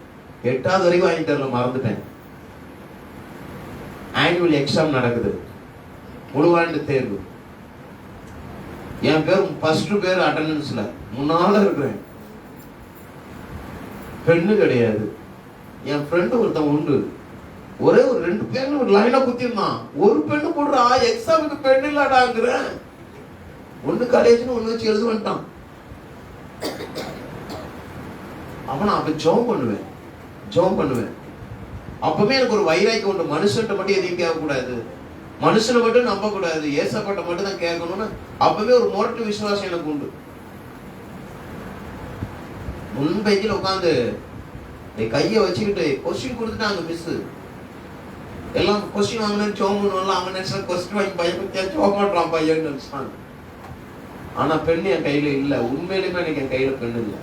8வது வரைக்கும் வாங்கி தரல, மறந்துட்டேன். ஆனுவல் எக்ஸாம் நடக்குது, முழுவாண்டு தேர்வு. என் பேர் ஃபர்ஸ்ட் பேர் அட்டெண்டன்ஸ்ல முன்னால இருக்கிறேன். பெண்ணு கிடையாது. என் ஃப்ரெண்டு ஒருத்தன் உண்டு, ஒரே ஒரு 2 பேர் ஒரு லைனா குத்திருந்தான். ஒரு பெண்ணு போடுறா, எக்ஸாமுக்கு பெண்ணு இல்லாடாங்கிறேன். ஒண்ணு காலேஜ்னு ஒண்ணு வச்சு எழுது வந்துட்டான். அப்ப நான் அப்ப ஜோம் பண்ணுவேன். அப்பவே எனக்கு ஒரு வைராய்க்கு உண்டு. மனுஷன்ட்ட மட்டும் எதையும் கேட்கக்கூடாது, மனுஷனை மட்டும் நம்ப கூடாது, ஏசப்பட்ட மட்டும் தான் கேட்கணும்னு அப்பவே ஒரு மோரட்டு விசுவாசம் எனக்கு உண்டு. முன்பெஞ்சில் உட்காந்து கையை வச்சுக்கிட்டு கொஸ்டின் கொடுத்துட்டாங்க மிஸ். எல்லாம் கொஸ்டின் வாங்கினு சோம் பண்ணுவாங்க. அவங்க நினைச்சா கொஸ்டின் வாங்கி பையன் சோம் பண்றான் பையன் நினைச்சாங்க. ஆனா பெண்ணு என் கையில இல்ல. உண்மையிலுமே எனக்கு என் கையில பெண்ணு இல்லை.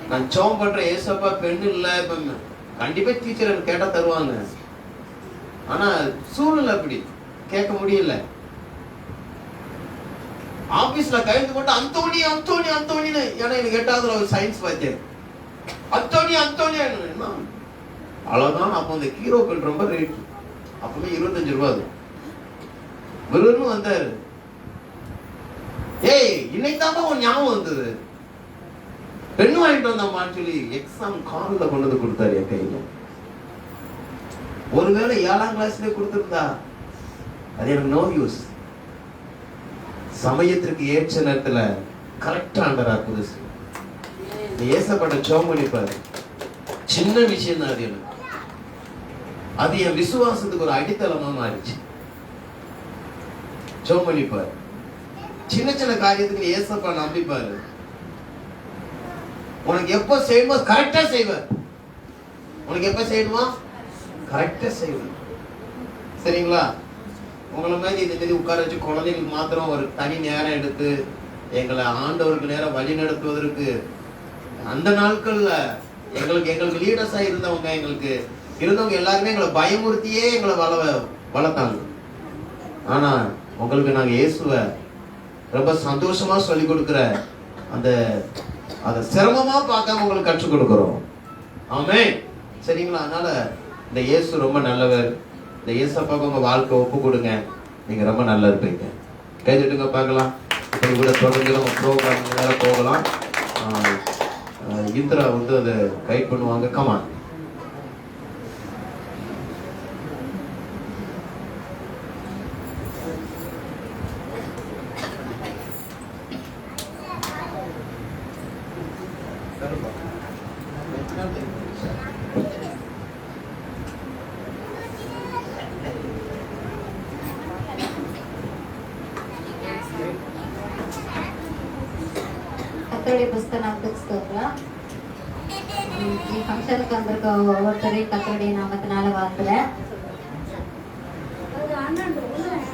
நான் சோம் பண்ற ஏசப்பா பெண்ணு இல்லை. கண்டிப்பா டீச்சர் எனக்கு கேட்டா தருவாங்க. ஆனா சூழ்நிலை அப்படி கேட்க முடியல. ஆபீஸ்ல கையெழுத்து போட்டு அந்தோனி ஏன்னா எனக்கு 8வதுல ஒரு சயின்ஸ் பார்த்தேன். அந்தோனி அவ்வளவுதான். அப்போ அந்த ஹீரோக்கள் ரொம்ப ரேட். அப்பவே 25 ரூபாய். விருன்னு வந்தாரு. இன்னைக்கு தான் ஒரு ஞாபகம் வந்தது, பெண்ணு வாங்கிட்டு வந்தாமான்னு சொல்லி எக்ஸாம் கார்ல கொண்டு வந்து கொடுத்தாரு என் கையில. ஒருவேளை 7ஆம் கிளாஸ்ல கொடுத்திருந்தா அது எனக்கு நோ யூஸ். சமயத்திற்கு ஏற்ற நேரத்துல கரெக்டா ஆண்டரா புதுசு ஏசப்பட்ட ஜெபம் பண்ணிப்பாரு. சின்ன விஷயம் தான் அது. எனக்கு அது என் விசுவாசத்துக்கு ஒரு அடித்தளமா மாறிச்சு. ஜெபம் பண்ணிப்பாரு. சின்ன சின்ன காரியத்துக்கு ஏசப்பா நம்பிப்பாரு. உனக்கு எப்ப செய்யணுமோ கரெக்டா செய்வார். உனக்கு எப்ப செய்யணுமா கரெக்டா செய்வார். சரிங்களா? உங்களை மாதிரி இந்த மாதிரி உட்கார வச்சு குழந்தைங்களுக்கு மாத்திரம் ஒரு தனி நேரம் எடுத்து எங்களை ஆண்டவருக்கு நேரம் வழி நடத்துவதற்கு அந்த நாட்கள்ல எங்களுக்கு லீடர்ஸா இருந்தவங்க எல்லாருமே எங்களை பயமுறுத்தியே எங்களை வளர்த்தாங்க. ஆனா உங்களுக்கு நாங்க இயேசுவை ரொம்ப சந்தோஷமா சொல்லி கொடுக்கிற அந்த சிரமமா பார்க்காம உங்களுக்கு கற்றுக் கொடுக்கிறோம். ஆமென். சரிங்களா? அதனால இந்த இயேசு ரொம்ப நல்லவர். இந்த இயேசப்பாவுக்கு உங்க வாழ்க்கை ஒப்பு கொடுங்க, நீங்க ரொம்ப நல்லா இருப்பீங்க. கைதட்டுங்க பார்க்கலாம். இப்படி கூட தொடர்ந்து நம்ம ப்ரோக்ராம் வேற போகலாம். இந்திரா அதை கைட் பண்ணுவாங்க. கமான். புஸ்தகத்துக்கு ஸ்தோத்திரம். இந்த ஃபங்க்ஷனுக்கு வந்திருக்க ஒவ்வொருத்தரையும் கர்த்தருடைய நாமத்தினால வாழ்த்துறேன்.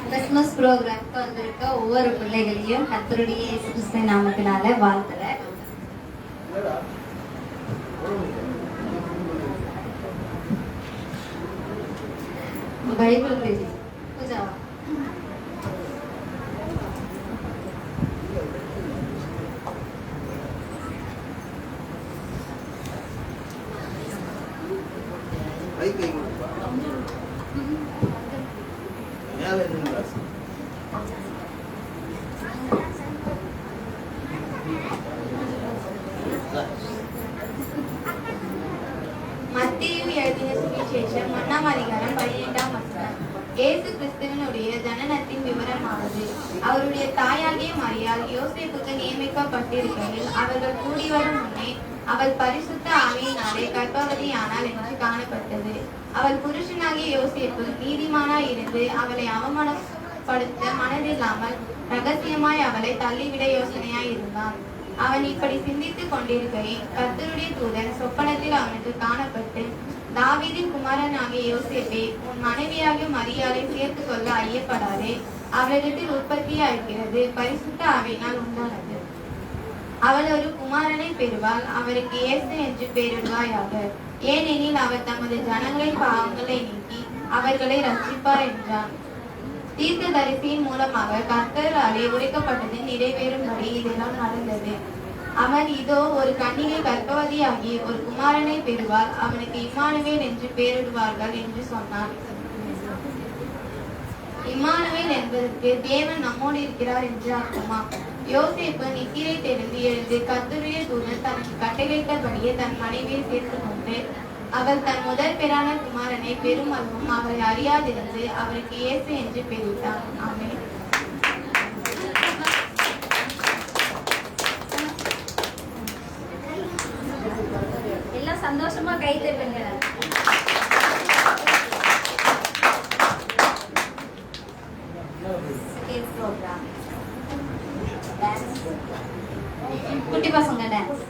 கிறிஸ்துமஸ் ப்ரோக்ராமுக்கு வந்திருக்க ஒவ்வொரு பிள்ளைகளையும் கர்த்தருடைய இயேசு கிறிஸ்துவின் நாமத்தினால வாழ்த்துறேன். பைபிள் பூஜாவா ரெண்டாவது எத்தனை வாசி? மத்தேயு எழுதின சுவிசேஷம் 1ஆம் அதிகாரம் 12ஆம் வசனம். இயேசு கிறிஸ்துவினுடைய ஜனனத்தின் விவரமானது. அவருடைய தாயாகிய மரியாள் யோசேப்புக்கு நியமிக்கப்பட்டிருக்கையில் அவர்கள் கூடி வரும் முன்னே அவள் பரிசுத்த ஆவியினாலே கர்ப்பவதியானாள் என்று காணப்பட்டது. அவள் புருஷனாகிய யோசேப்பு நீதிமானாய் இருந்து அவளை அவமானப்படுத்த மனதில்லாமல் ரகசியமாய் அவளை தள்ளிவிட யோசனையாய் இருந்தான். அவன் இப்படி சிந்தித்துக் கொண்டிருக்கையில் கர்த்தருடைய தூதன் சொப்பனத்தில் அவனுக்கு காணப்பட்டு, தாவீதின் குமாரனாகிய யோசேப்பே, உன் மனைவியாகிய மரியாளை சேர்த்துக் கொள்ள ஐயப்படாதே. அவளிடத்தில் உற்பத்தியாகிறது பரிசுத்த ஆவியினால் உண்டானது. அவள் ஒரு குமாரனை பெறுவாள். அவருக்கு இயேசு என்று பெயரிடுவாயாக. ஏனெனில் அவர் தமது ஜனங்களின் பாவங்களை நீக்கி அவர்களை ரட்சிப்பார் என்றான். தீர்க்கதரிசியின் மூலமாக கர்த்தராலே உரைக்கப்பட்டது நிறைவேறும்படி இதெல்லாம் நடந்தது. அவன் இதோ ஒரு கன்னிகை கர்ப்பவதியாகி ஒரு குமாரனை பெறுவாள். அவனுக்கு இம்மானுவேல் என்று பெயரிடுவார்கள் என்று சொன்னான். இம்மானுவேல் என்பதற்கு தேவன் நம்மோடு இருக்கிறார் என்று அர்த்தமா. யோசேப்பு நித்திரை தெரிந்து எழுந்து கர்த்தருடைய தூதன் தனக்கு கட்டளையிட்டபடியே தன் மனைவியை சேர்த்துக் கொண்டு அவள் தன் முதல் பெறான குமாரனை பெருமளவும் அவரை அறியாதிருந்து அவருக்கு இயேசு என்று பெயரிட்டான். ஆமென். எல்லாம் சந்தோஷமா கை தட்டுங்க. குட்டி பசங்க டான்ஸ்.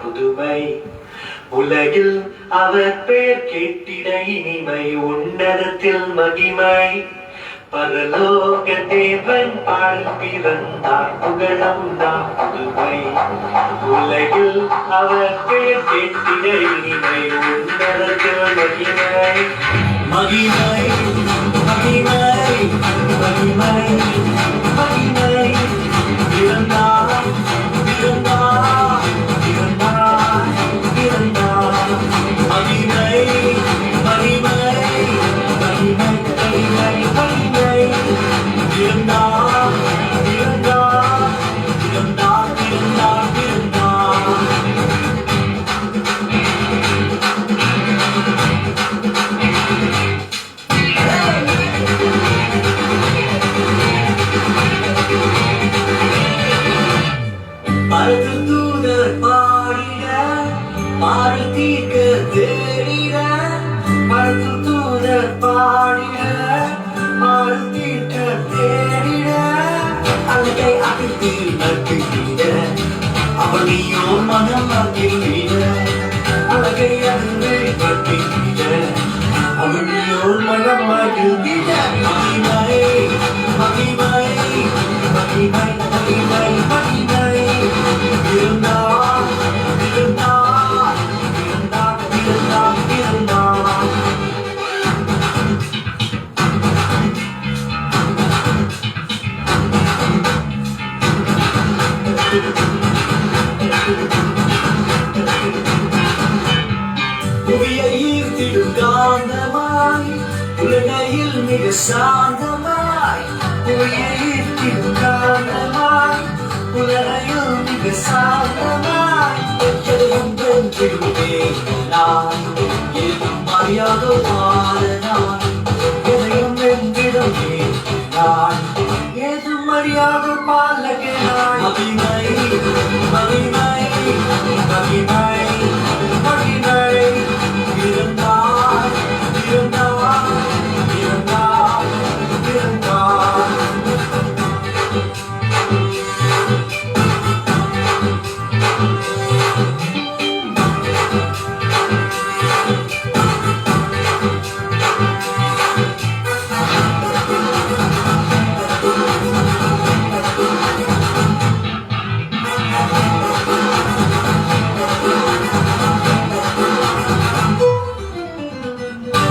புதுமை உலகில் அவர் பெயர் கேட்டிட இனிமை உன்னதத்தில் மகிமை பரலோக தேவன் பால் பிறந்தார் புகழவுண்டார் புதுமை உலகில் அவர் பெயர் கேட்டிட இனிமை உன்னதத்தில் மகிமை மகிமை மகிமை மகிமை மகிமை பிறந்தார் பிறந்தார் பிறந்தார் பிறந்தார் மகிமை மகிமை மகிமை மகிமை மகிமை பிறந்தார் பிறந்தார் பிறந்தார் பிறந்தார் பிறந்தார் மருத்துவ தூதர் பாடிட மாறுதீர்க்க தேடிட மருத்துவ தூதர் பாடிட மாறுதீர்க்க தேடிட அழகை அகத்தி நட்டுவிட அவனையோ மனம் மகிழ்விட அழகை அன்பை பற்றிவிட அவனையோ மனம் மகிழ்விட மகிமை மகிமை மகிமை மகிமை புவியை ஈர்த்திடும் காந்தமாய் உலகையில் மிக சாந்தமாய் புவியை ஈர்த்திடும் காந்தமாய் உலகையில் மிக சாந்தமாய் எதையும் வென்றிடுவே நான் ஏதும் அறியாத பாலனாய் எதையும் வென்றிடுவே நான் ஏதும் அறியாத பாலகனாய் மகிமை மகிமை மகிமை மகிமை இருந்தார் இருந்தார் இருந்தார் இருந்தார்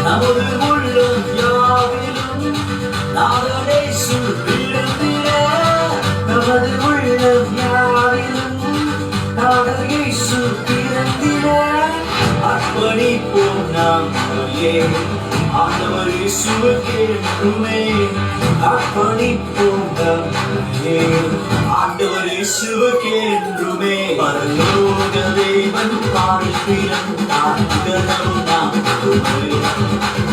நமது உள்ளம் யாவிலும் நாதனேசு பிறந்திட நமது உள்ளம் யாவிலும் நாதனேசு பிறந்திட அர்ப்பணிப்போம் நாம் ஆண்டவர் இயேசுவுக்கே என்றுமே அர்ப்பணிப்போம் நாம் ஆண்டவர் இயேசுவுக்கே என்றுமே பரலோக தேவன் பாரில் பிறந்தார் உலகம் நாம்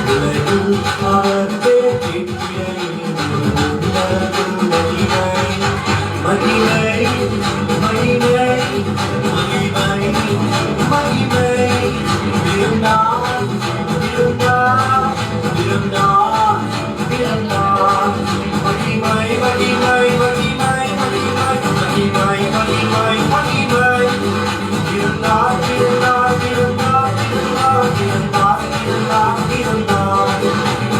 உலகில் அவர் பேட்டியை மகிமை மகிமை மகிமை மகிமை இருந்தார் இருந்தார் இருந்தார் இருந்தார் மகிமை மகிமை மகிமை மகிமை மகிமை மகிமை மகிமை இருந்தார் இருந்தார் இருந்தார் இருந்தார் இருந்தார் இருந்தார் இருந்தார்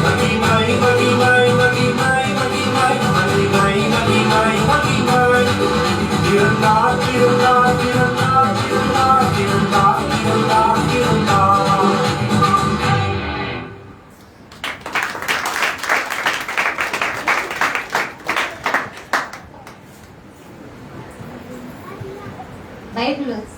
மகிமை மகிமை மகிமை மகிமை மகிமை மகிமை மகிமை இருந்தார் இருந்தார் இருந்தார் இருந்தார் இருந்தார் இருந்தார் இருந்தார் Bible verse.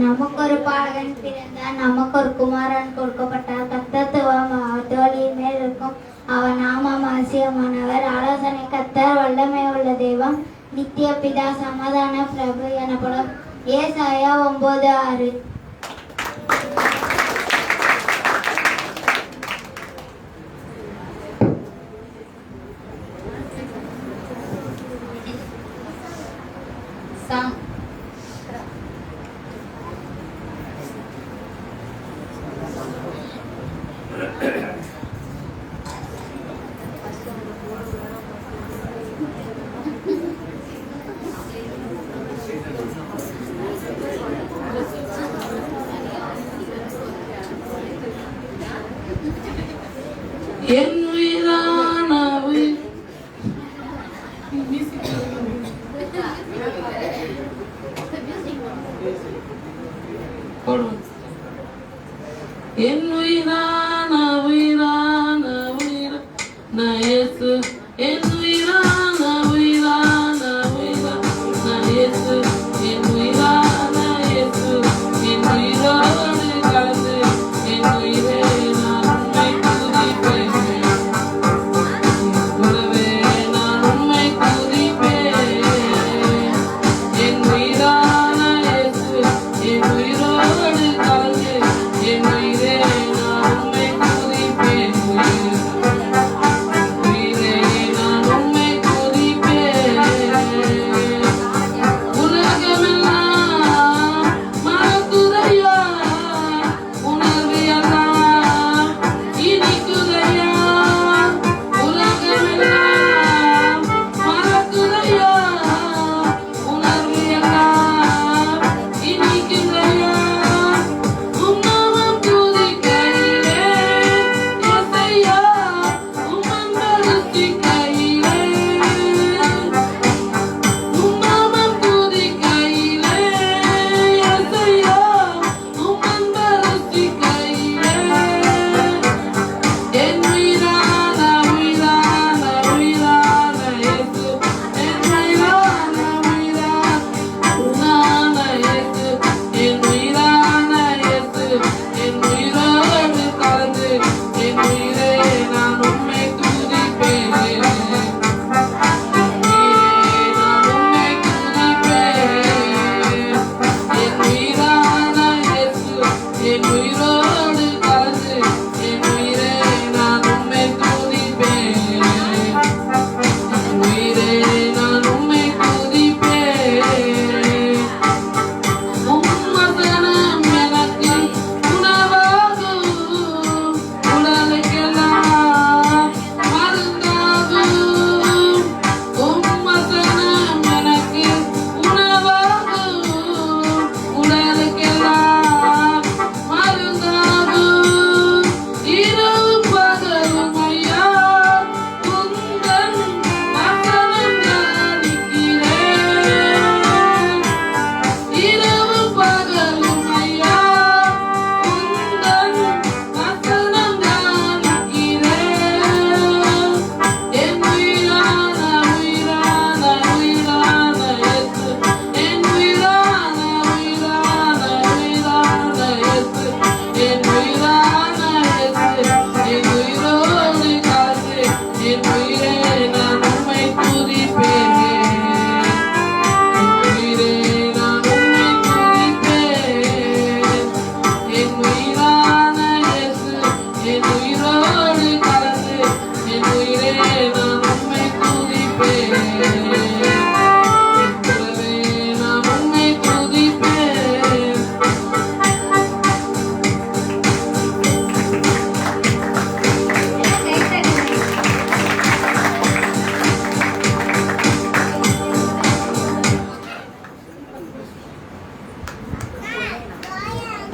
நமக்கொரு பாலகன் பிறந்தார், நமக்கொரு குமாரன் கொடுக்கப்பட்டார். கர்த்தத்துவம் அவர் தோளின் மேல் இருக்கும். அவர் நாமம் அதிசயமானவர், ஆலோசனை கர்த்தர், வல்லமை உள்ள தெய்வம், நித்திய பிதா, சமாதான பிரபு எனப்படும். ஏசாயா 9:6. Psalm. என் உயிரான உயிர் என் உயிரான உயிரான உயிரான இயேசு என் உயிரான உயிரான உயிரான இயேசு என் உயிரான இயேசு என் உயிரோடு கலந்து என் உயிரே நான் உம்மை துதிப்பேன் உறவே நான் உம்மை துதிப்பேன் என் உயிரான இயேசு என் உயிரோடு கலந்து என் உயிரே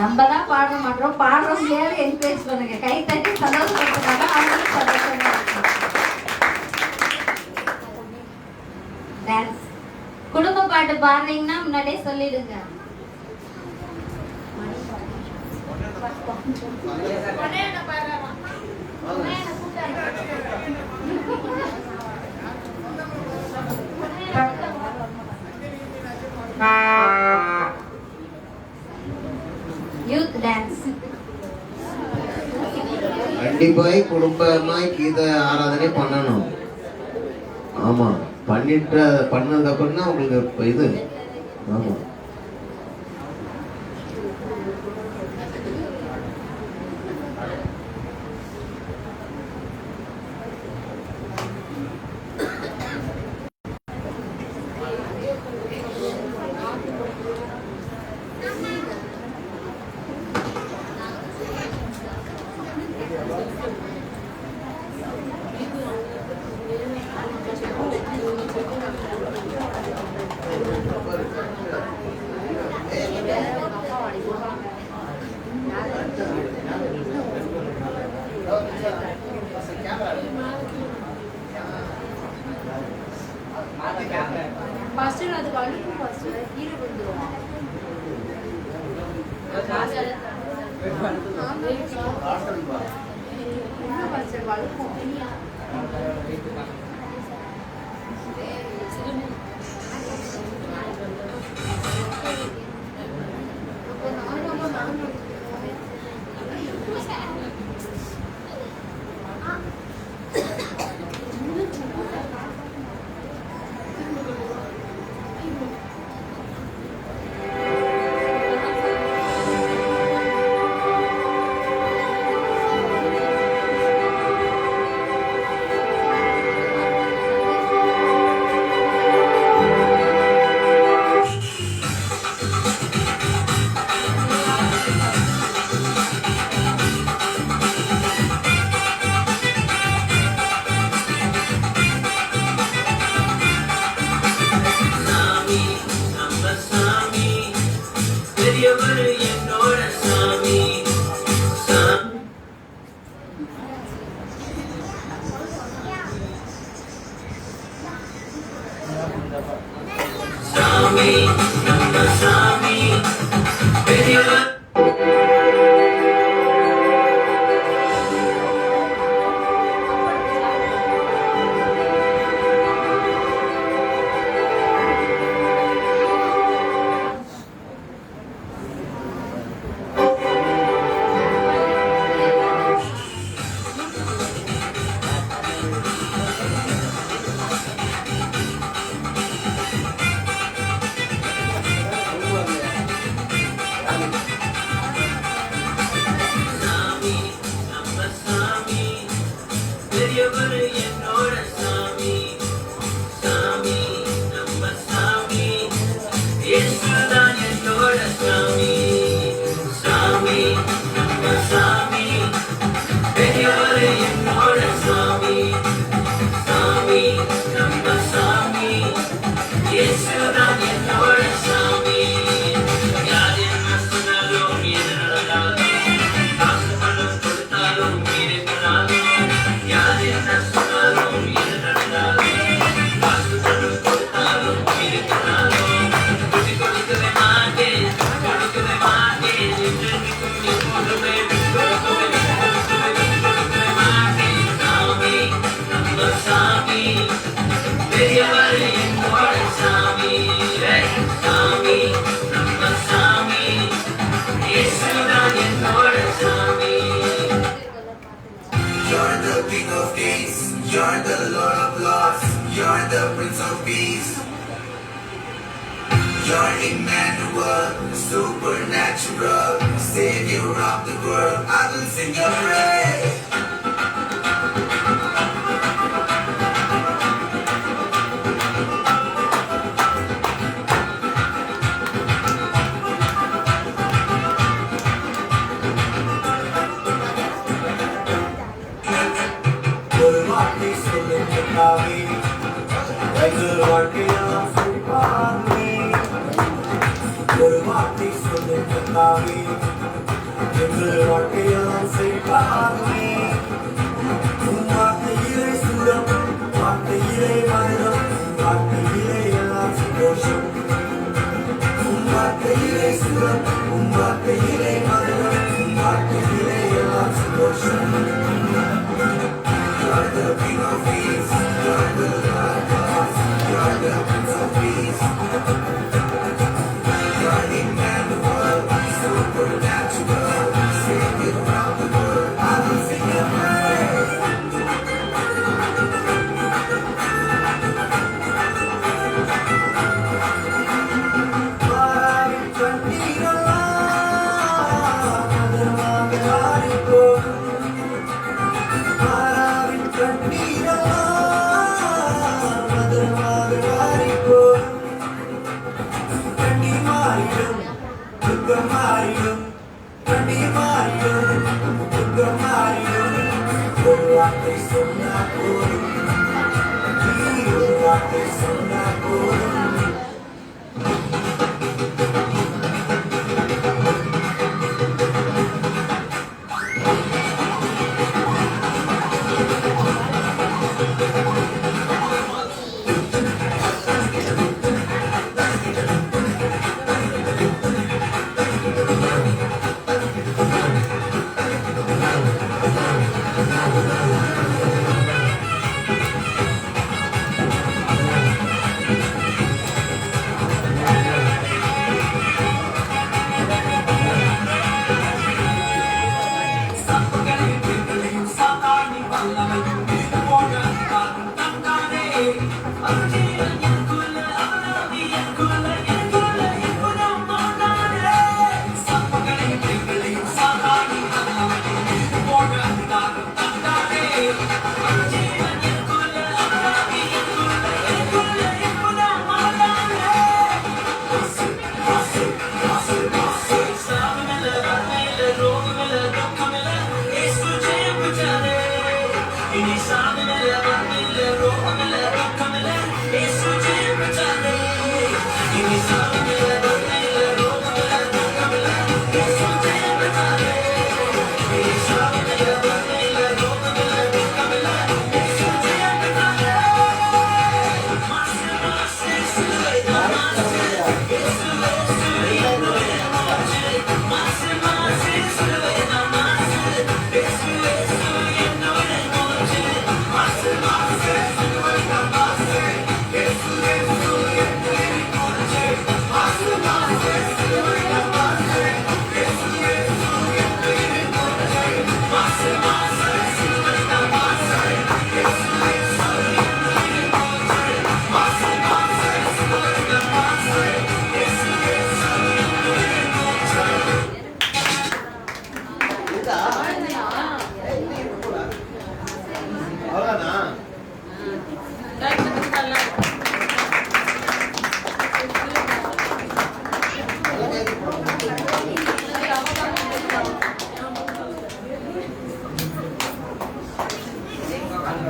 நம்ம தான் பாட மாட்டோம், பாடுறவங்களையாவது என்கரேஜ் பண்ணுங்க, கை தட்டி சந்தோஷப்படுத்துனாங்க அவங்களும் சந்தோஷமா இருக்கும். டான்ஸ் குடும்ப பாட்டு பாடுறீங்கன்னா முன்னாடியே சொல்லிடுங்க. யூத் டான்ஸ் கண்டிப்பாய் குடும்பமாய் கீத ஆராதனை பண்ணணும். ஆமா, பண்ணதுக்கு அப்புறம் தான் உங்களுக்கு இது. ஆமா, ஃபர்ஸ்ட் அது வலிக்கும், ஃபர்ஸ்ட் கீழே வந்துடும். வலிக்கும். You're the Lord of Lords, you're the Prince of Peace. You're Emmanuel, supernatural, Savior of the world. I will sing your praise. Good சொல்லாமே எங்கள் வாழ்க்கையெல்லாம் செழிப்பாகுமே உன் வார்த்தையிலே சுகம் வார்த்தையிலே மரணம் வார்த்தையிலே எல்லாம் சந்தோஷம் உன் வார்த்தையிலே சுகம் உன் வார்த்தையிலே மரணம் உன் வார்த்தையிலே எல்லாம் சந்தோஷம் You're the King of Peace, you're the Lord of Peace, you're the Prince of Peace. You're Emmanuel, supernatural, Savior of the world. I will sing your praise. மாறாவின் கண்ணீரெல்லாம் மதுரமாக ஆறிப்போகும். மாறாவின் கண்ணீரெல்லாம் மதுரமாக ஆறிப்போகும். கண்ணீர் மாறிடும், துக்கம் மாறிடும். கண்ணீர் மாறிடும், துக்கம் மாறிடும். ஒரு வார்த்தை சொன்னா போதும், நீ ஒரு வார்த்தை சொன்னா போதும்.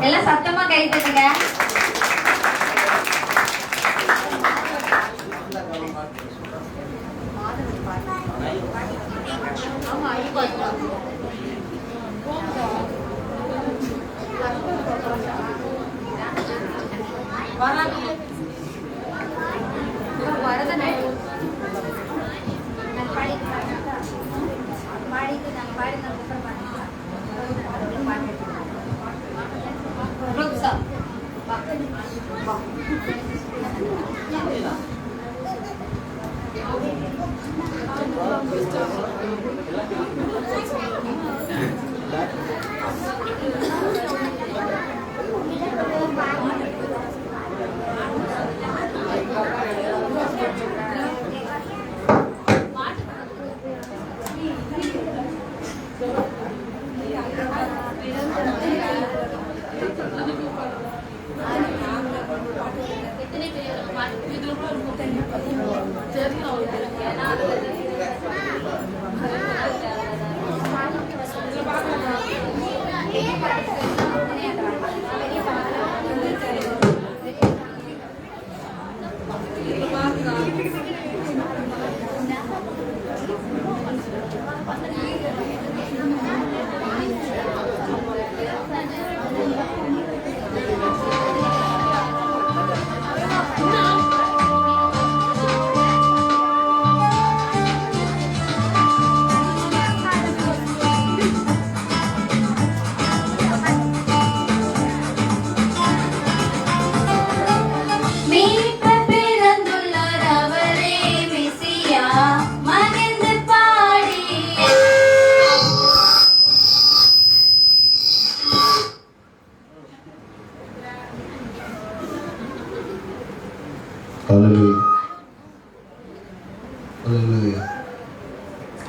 எல்லாம் சத்தமா கை தட்டுங்க.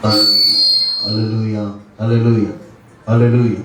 அல்லேலூயா, அல்லேலூயா, அல்லேலூயா.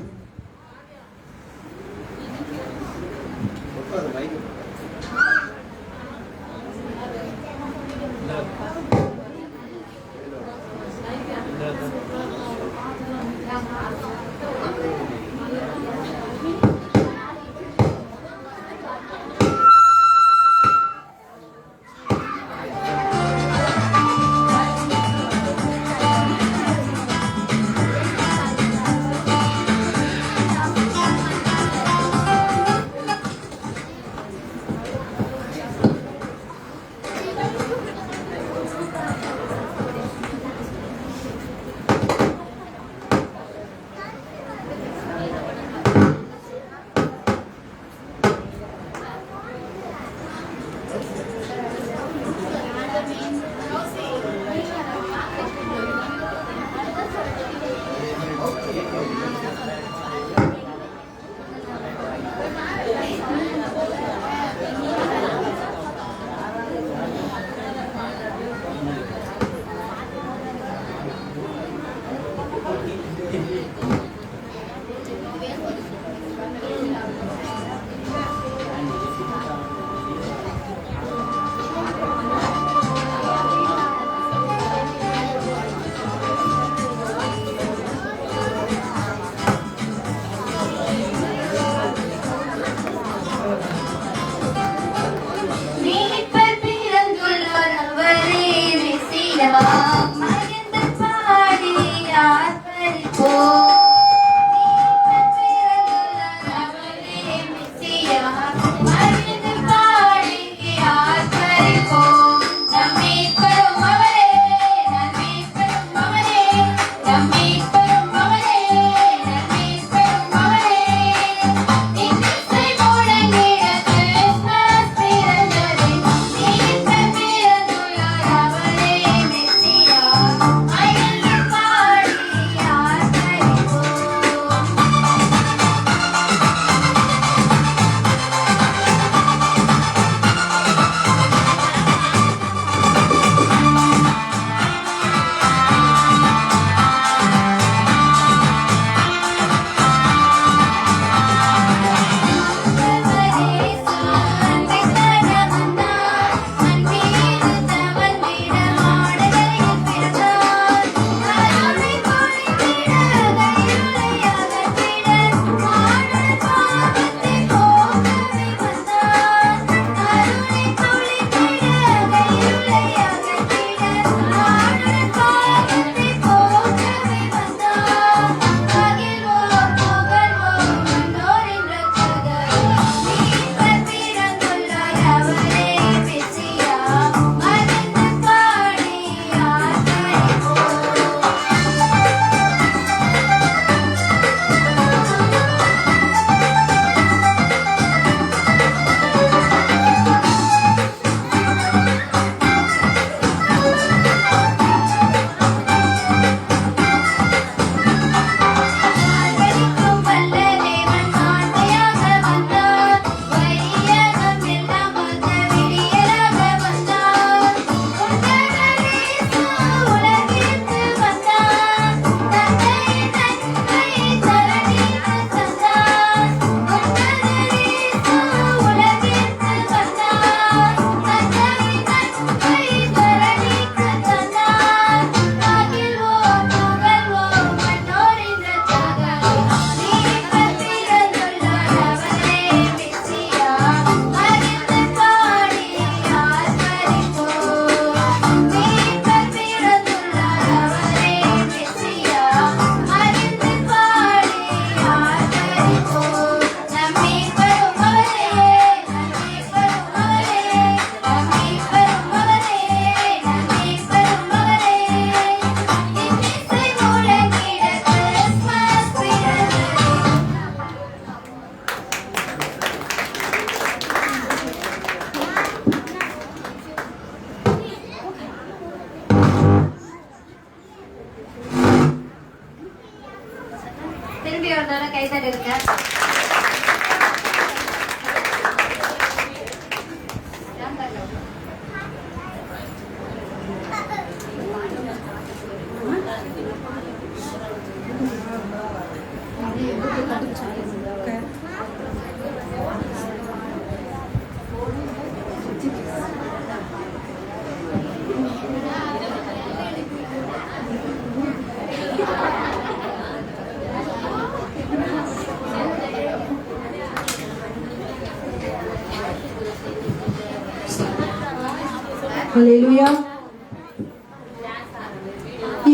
ஹல்லேலூயா.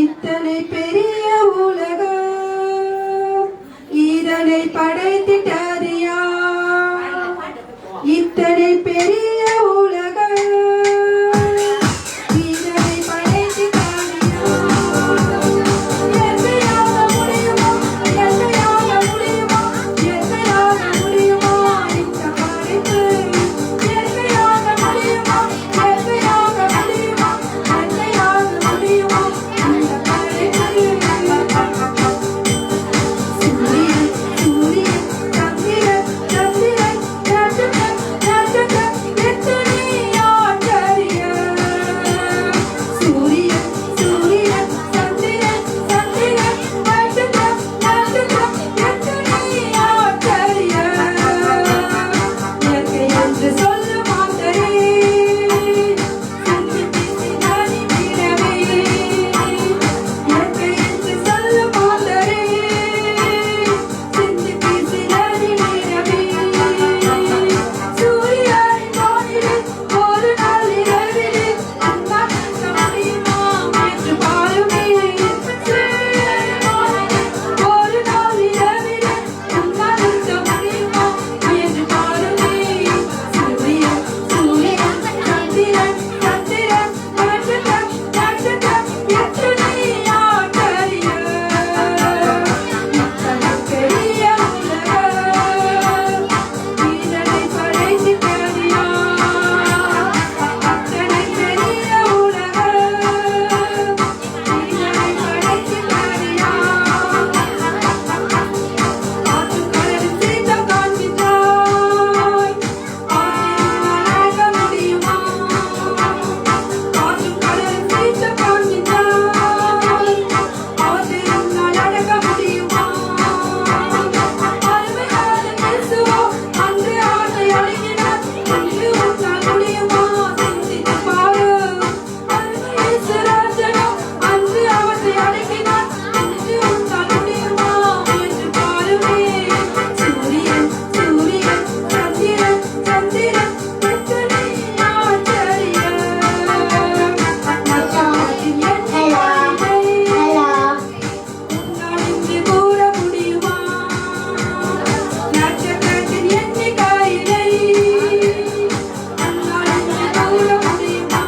இத்தனை பெரிய உலகம் இதனை படைத்திட்டது யார்? இத்தனை பெரிய உலகம் இதனை படைத்திட்டது யார்? எத்தையாக முடியுமா? எத்தையாக முடியுமா? எத்தையாக முடியுமா? இந்த படைப்பு எத்தையாக முடியுமா? எத்தையாக முடியுமா? எத்தையாக முடியுமா? இந்த படைப்பு சூரியன் சூரியன் சந்திரன் சந்திரன் நட்சத்திரம் நட்சத்திரம் எத்தனை ஆச்சரியம். சூரியன் சூரியன் சந்திரன் சந்திரன் நட்சத்திரம் நட்சத்திரம் எத்தனை ஆச்சரியம். இயற்கை என்று சொல்ல மாட்டரே அன்பு பேசினானி வீரவே. இயற்கை என்று சொல்ல மாட்டரே சிந்தி பேசினானி வீரவே. சூரியன் வானிலே ஒரு நாள் இரவிலே அண்ணா முடியுமா என்று பாருமே. சூரியன் வானிலே ஒரு நாள் இரவிலே அண்ணா முடியுமா என்று பாருமே. சூரியன் சூரியன் சந்திரன் சந்திரன் நட்சத்திரம் நட்சத்திரம் எத்தனை ஆச்சரியம். இத்தனை பெரிய உலகம் இதனை படைத்திட்டது யார்? அத்தனை பெரிய உலகம் இதனை படைத்திட்டது யார்? காற்றும் கடலும் சீற்றம் காண்கின்றாய். ஆற்றினால் அடக்க முடியுமா? காற்றும் கடலும் சீற்றம் காண்கின்றாய். ஆற்றினால் அடக்க முடியுமா? அருமையான இயேசுவோ அன்று ஆற்றை அடக்கினார். இன்று உன்னால் முடியுமா? சிந்தித்து பாரு. அருமை இயேசு ராஜனோ அன்று அவற்றை அடக்கினார். இன்று உன்னால் முடியுமா என்று பாருமே. சூரியன் சூரியன் சந்திரன் சந்திரன் எத்தனை ஆச்சரியம். நட்சத்திரத்தின் எண்ணிக்கை உன்னால் இன்று கூற முடியுமா? நட்சத்திரத்தின் எண்ணிக்கையினை உன்னால் இன்று கூற முடியுமா?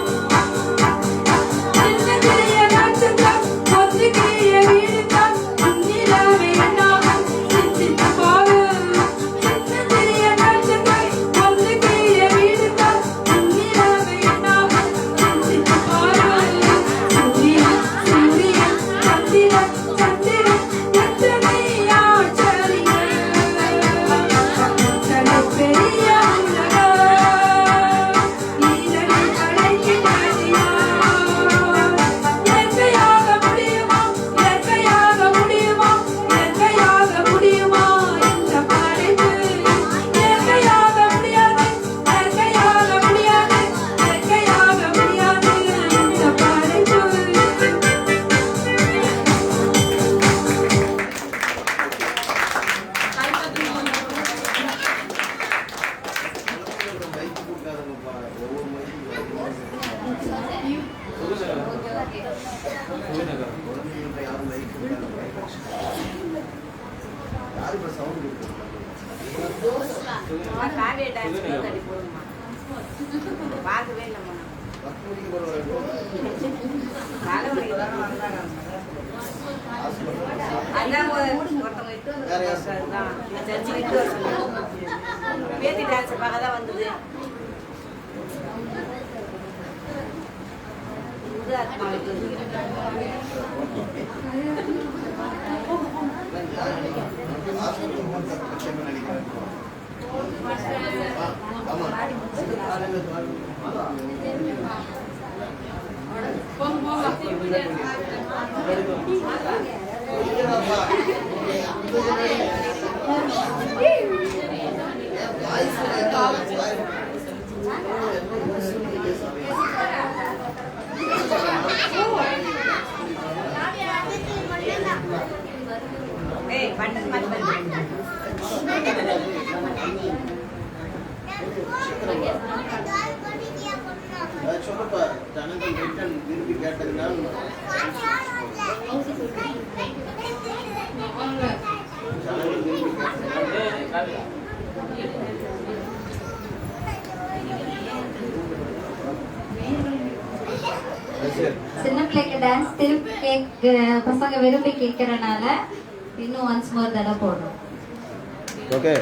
சின்ன சிறிய நட்சத்திரம் ஒன்று கீழே வீழ்ந்தால் அந்நிலவை எண்ணாமல் சிந்தித்து பாரு. சின்ன சிறிய நட்சத்திரம் ஒன்று கீழே வீழ்ந்தால் அந்நிலவை எண்ணாமல் சிந்தித்து பாரு. சூரியன் சூரியன் சந்திரன் சந்திரன் எத்தனை ஆச்சரியம். இத்தனை பெரிய உலகம் இதனை படைத்திட்டது யார்? இயற்கையாக முடியுமா? இயற்கையாக முடியுமா? இயற்கையாக முடியுமா? இந்த படைப்பு இயற்கையாக முடியாது. இயற்கையாக முடியாது. இயற்கையாக முடியாது. இந்த படைப்பு மைக்கு கொடுக்காதங்கப்பா. ஒவ்வொரு குழந்தைகிட்ட யாரும் மைக் கொடுக்காத. யாரு இப்ப சவுண்ட் கொடுக்குறாங்க? பார்க்கவே இல்லைம்மா. 10 மணிக்கு வருவாங்க. அதான் ஒருத்தவங்க இட்டு வந்து அதுதான் இந்த சர்ச்சு இட்டு வர சொன்னாங்க. பேத்தி டான்ஸ் பார்க்க தான் வந்தது. இது ஆத்மா இட்டு வந்து ஏய் பட்டது மாதிரி சொல்லுப்பா ஜனங்கள் ரிட்டன் விரும்பி கேட்டதுனால ஜனங்கள் விரும்பி கேட்டதுனால சின்ன பிள்ளைக்கு டான்ஸ் திருப்பி பசங்க விரும்பி கேட்கறனால இன்னும் ஒன்ஸ் மோர் தடவை போடுறோம். ஓகே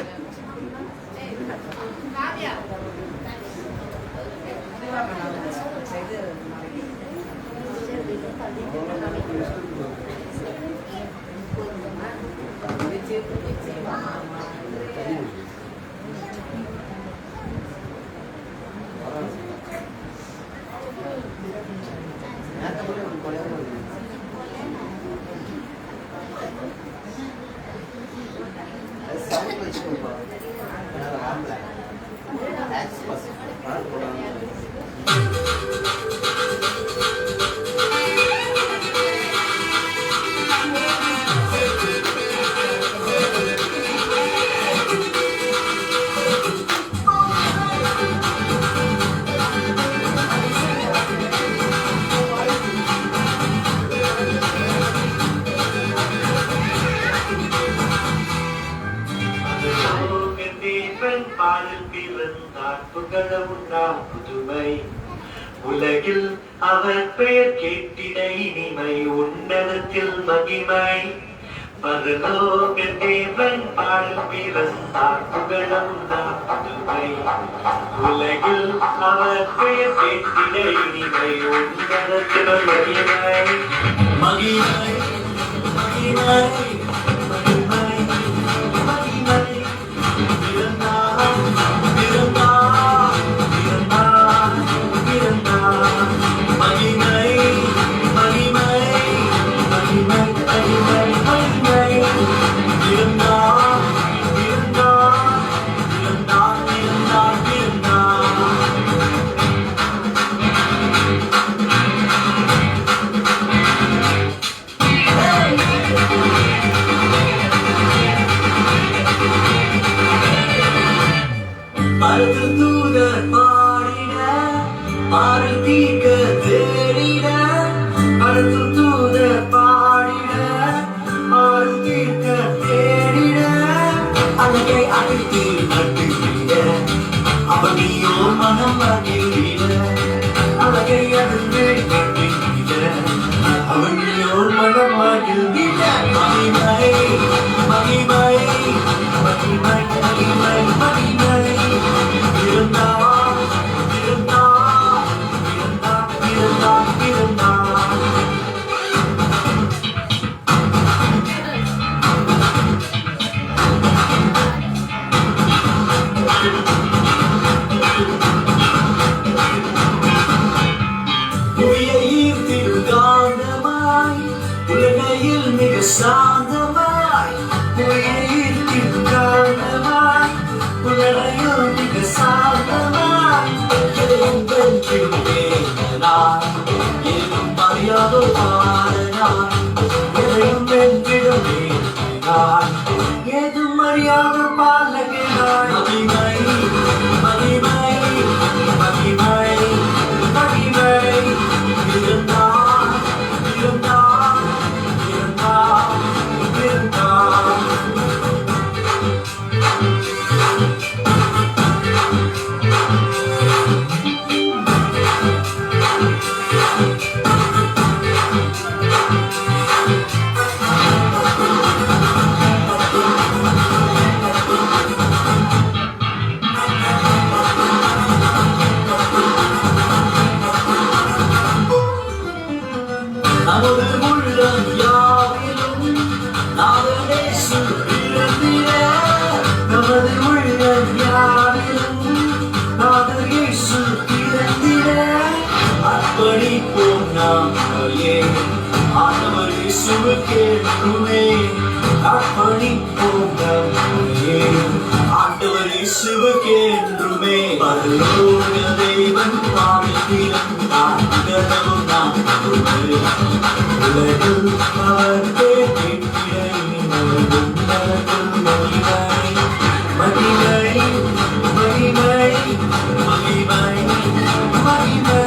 உலகில் அவர் பெயர் கேட்டிட இனிமை உன்னதத்தில் மகிமை பரலோக தேவன் பாடல் பிறந்தார் புகழமுண்டார் புதுமை உலகில் அவர் பெயர் கேட்டிட இனிமை உன்னதத்தில் மகிமை மகிமை மகிமை மகிமை மகிமை தூதர் பாடிட பாடல் தீர்க்க தேடிட அடுத்து தூதர் பாடிட பாடல் தீர்க்க தேடிட அழகை அழைத்து நட்டுவிட அவனியோ மனம் மகிழ்ந்திட அழகை அழுந்து நட்டுவிட அவனியோ மனம் மகிழ்ந்திட மகிமை மகிமை மகிமை மகிமை மகிமை உலகையில் மிக சாந்தமாய் காரணமாய் உலகையில் மிக சாந்தமாய் ஏதும் அறியாத பாடனாய் எதையும் வென்றிடுமே ஏதும் அறியாத பாலகனாய் மகிமை மகிமை மகிமை மகிமை இருந்தான் இருந்தான் இருந்தான் இருந்தான் நமது உள்ளம் யாவிலும் நாதனேசு பிறந்திட நமது உள்ளம் யாவிலும் நாதனேசு பிறந்திட அர்ப்பணிப்போம் நாமே ஆண்டவர் இயேசுவுக்கே என்றுமே அர்ப்பணிப்போம் நாமே ஆண்டவர் இயேசுவுக்கே என்றுமே பரலோக தேவன் பாவில் பிறந்தார் உலகம் நாம் உலகில் அவர் பேர் கேட்கிற இனிமேலும் நரகம் மகிமை மகிமை மகிமை மகிமை மகிமை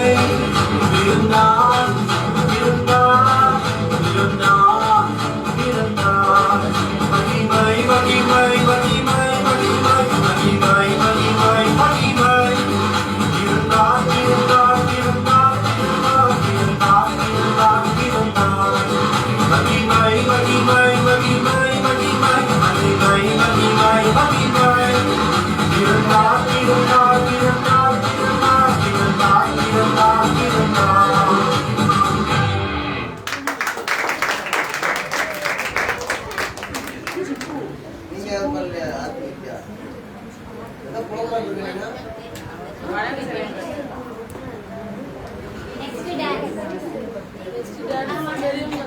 நெக்ஸ்ட் டான்ஸ் அம்மா டான்ஸ்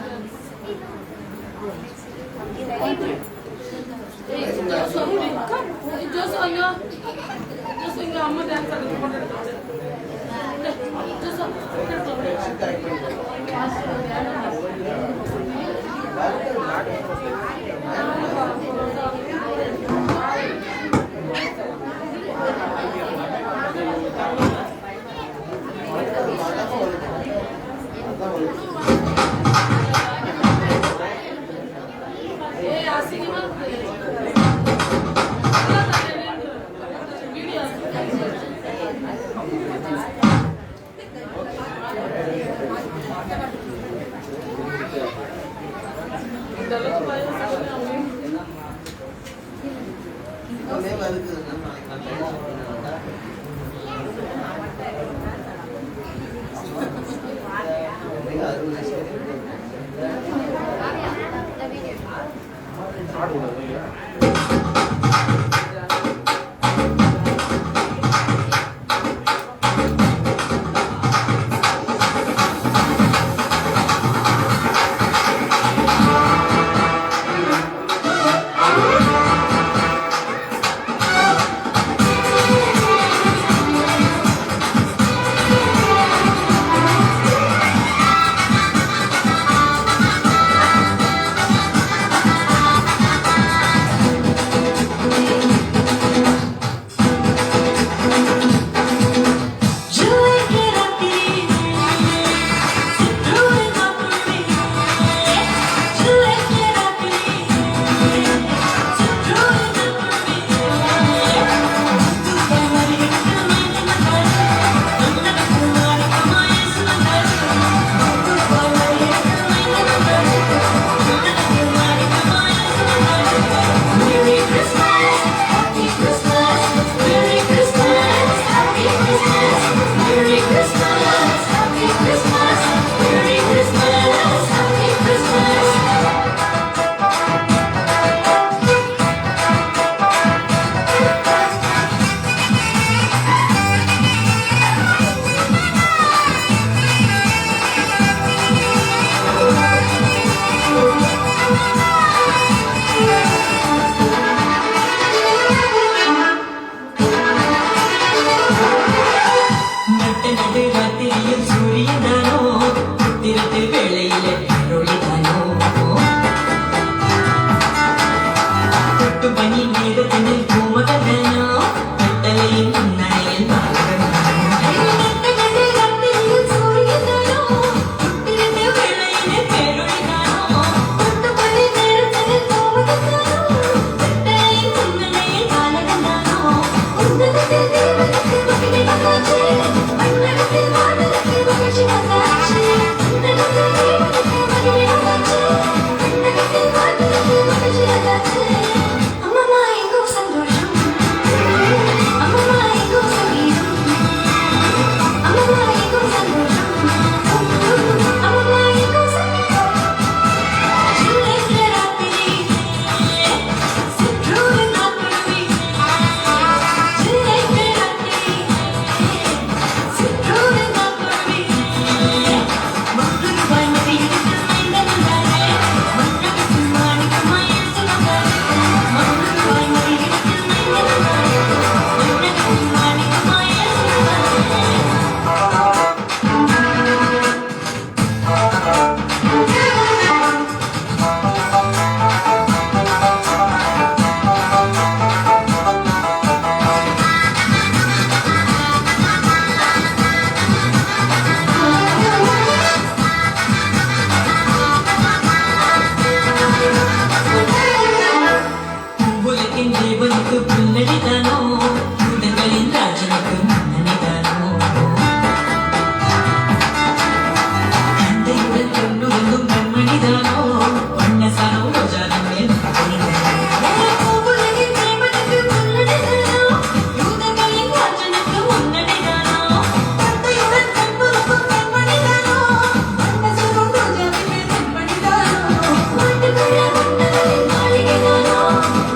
மாளிகை நானோ,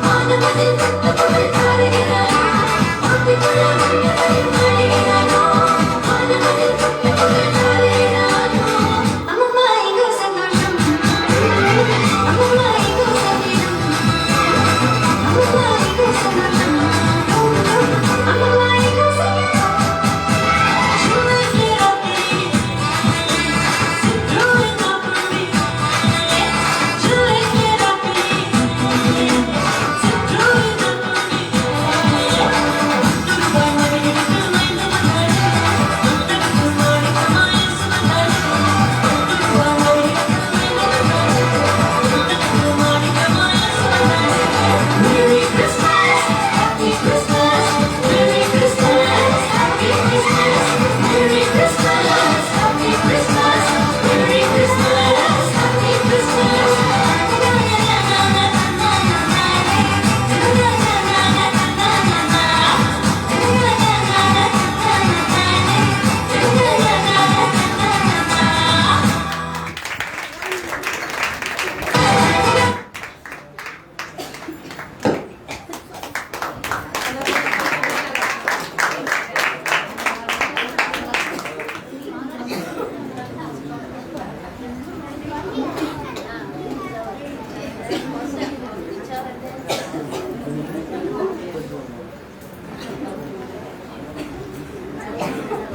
வானமதில் முத்து புகழ் தாருகிறார்.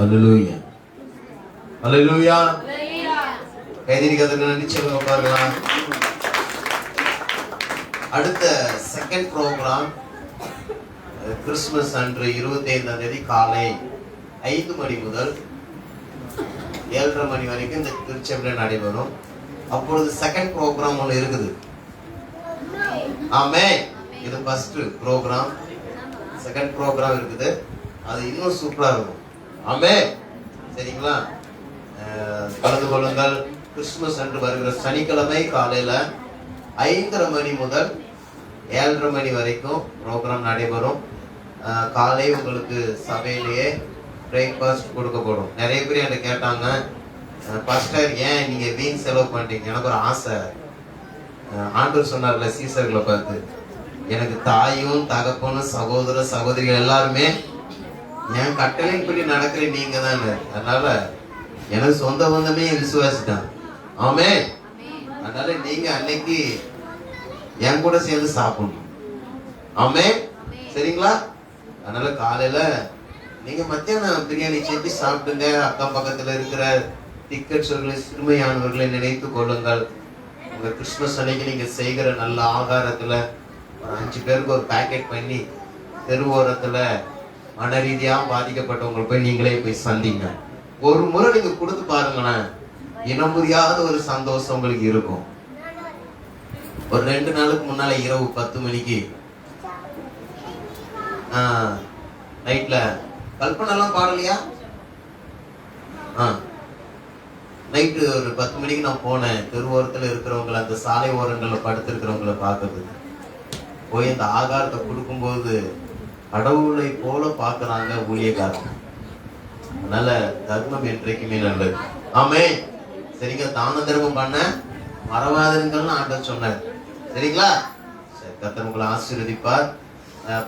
அல்லேலூயா அல்லேலூயா. கைதிரிக்கிறதுக்கு நன்றி சொல்லுங்க, உட்காரலாம். அடுத்த செகண்ட் ப்ரோக்ராம் கிறிஸ்துமஸ் அன்று 25ஆம் தேதி காலை 5 மணி முதல் 7:30 மணி வரைக்கும் இந்த திருச்சபையில் நடைபெறும். அப்பொழுது செகண்ட் ப்ரோக்ராம் ஒன்று இருக்குது. ஆமென். இது ஃபர்ஸ்ட் ப்ரோக்ராம், செகண்ட் ப்ரோக்ராம் இருக்குது. அது இன்னும் சூப்பரா இருக்கும். ஆமென். சரிங்களா? கலந்து கொள்ளுங்கள். கிறிஸ்துமஸ் அன்று வருகிற சனிக்கிழமை காலையில 5:30 மணி முதல் 7:30 மணி வரைக்கும் ப்ரோக்ராம் நடைபெறும். காலை உங்களுக்கு சபையிலேயே பிரேக்ஃபாஸ்ட் கொடுக்கப்படும். நிறைய பேர் என்கிட்ட கேட்டாங்க, பாஸ்டர் ஏன் நீங்க வீண் செலவு பண்ணிட்டீங்க? எனக்கு ஒரு ஆசை. ஆண்டவர் சொன்னார்ல சீசர்களை பார்த்து, எனக்கு தாயும் தகப்பனும் சகோதர சகோதரிகள் எல்லாருமே என் கட்டளைப்படி நடக்கிற நீங்க தானே. அதனால எனக்கு சொந்த பந்தமே விசுவாசிட்டான். ஆமென். அதனால நீங்க அன்னைக்கு என் கூட சேர்ந்து சாப்பிடணும். ஆமென். சரிங்களா? அதனால காலையில நீங்க மத்தியானம் பிரியாணி செஞ்சு சாப்பிடுங்க. அக்கம் பக்கத்துல இருக்கிற திக்கற்றவர்களை சிறுமையானவர்களை நினைத்து கொள்ளுங்கள். உங்க கிறிஸ்துமஸ் அன்னைக்கு நீங்க செய்கிற நல்ல ஆகாரத்துல ஒரு 5 பேருக்கு ஒரு பேக்கெட் பண்ணி தெருவோரத்துல மன ரீதியா பாதிக்கப்பட்டவங்களை போய் நீங்களே போய் சந்திங்க. ஒரு முறை நீங்க கொடுத்து பாருங்களேன், இனம் புரியாத ஒரு சந்தோஷம் உங்களுக்கு இருக்கும். ஒரு 2 நாளுக்கு முன்னால இரவு 10 மணிக்கு நைட்ல கல்பனெல்லாம் பாடலையா? நைட்டு ஒரு 10 மணிக்கு நான் போனேன். தெருவோரத்துல இருக்கிறவங்களை, அந்த சாலை ஓரங்கள்ல படுத்திருக்கிறவங்களை பார்க்கறதுக்கு போய் அந்த ஆகாரத்தை கொடுக்கும்போது கடவுளை போல பாக்குறாங்க ஊழியக்காரங்க. அதனால தர்மம் என்றைக்குமே நல்லது. ஆமென். சரிங்க? தான தர்மம் பண்ண மறவாதீங்கள்னு ஆண்டவர் சொன்னார். சரிங்களா? சரி, கர்த்தர் உங்களை ஆசீர்வதிப்பார்.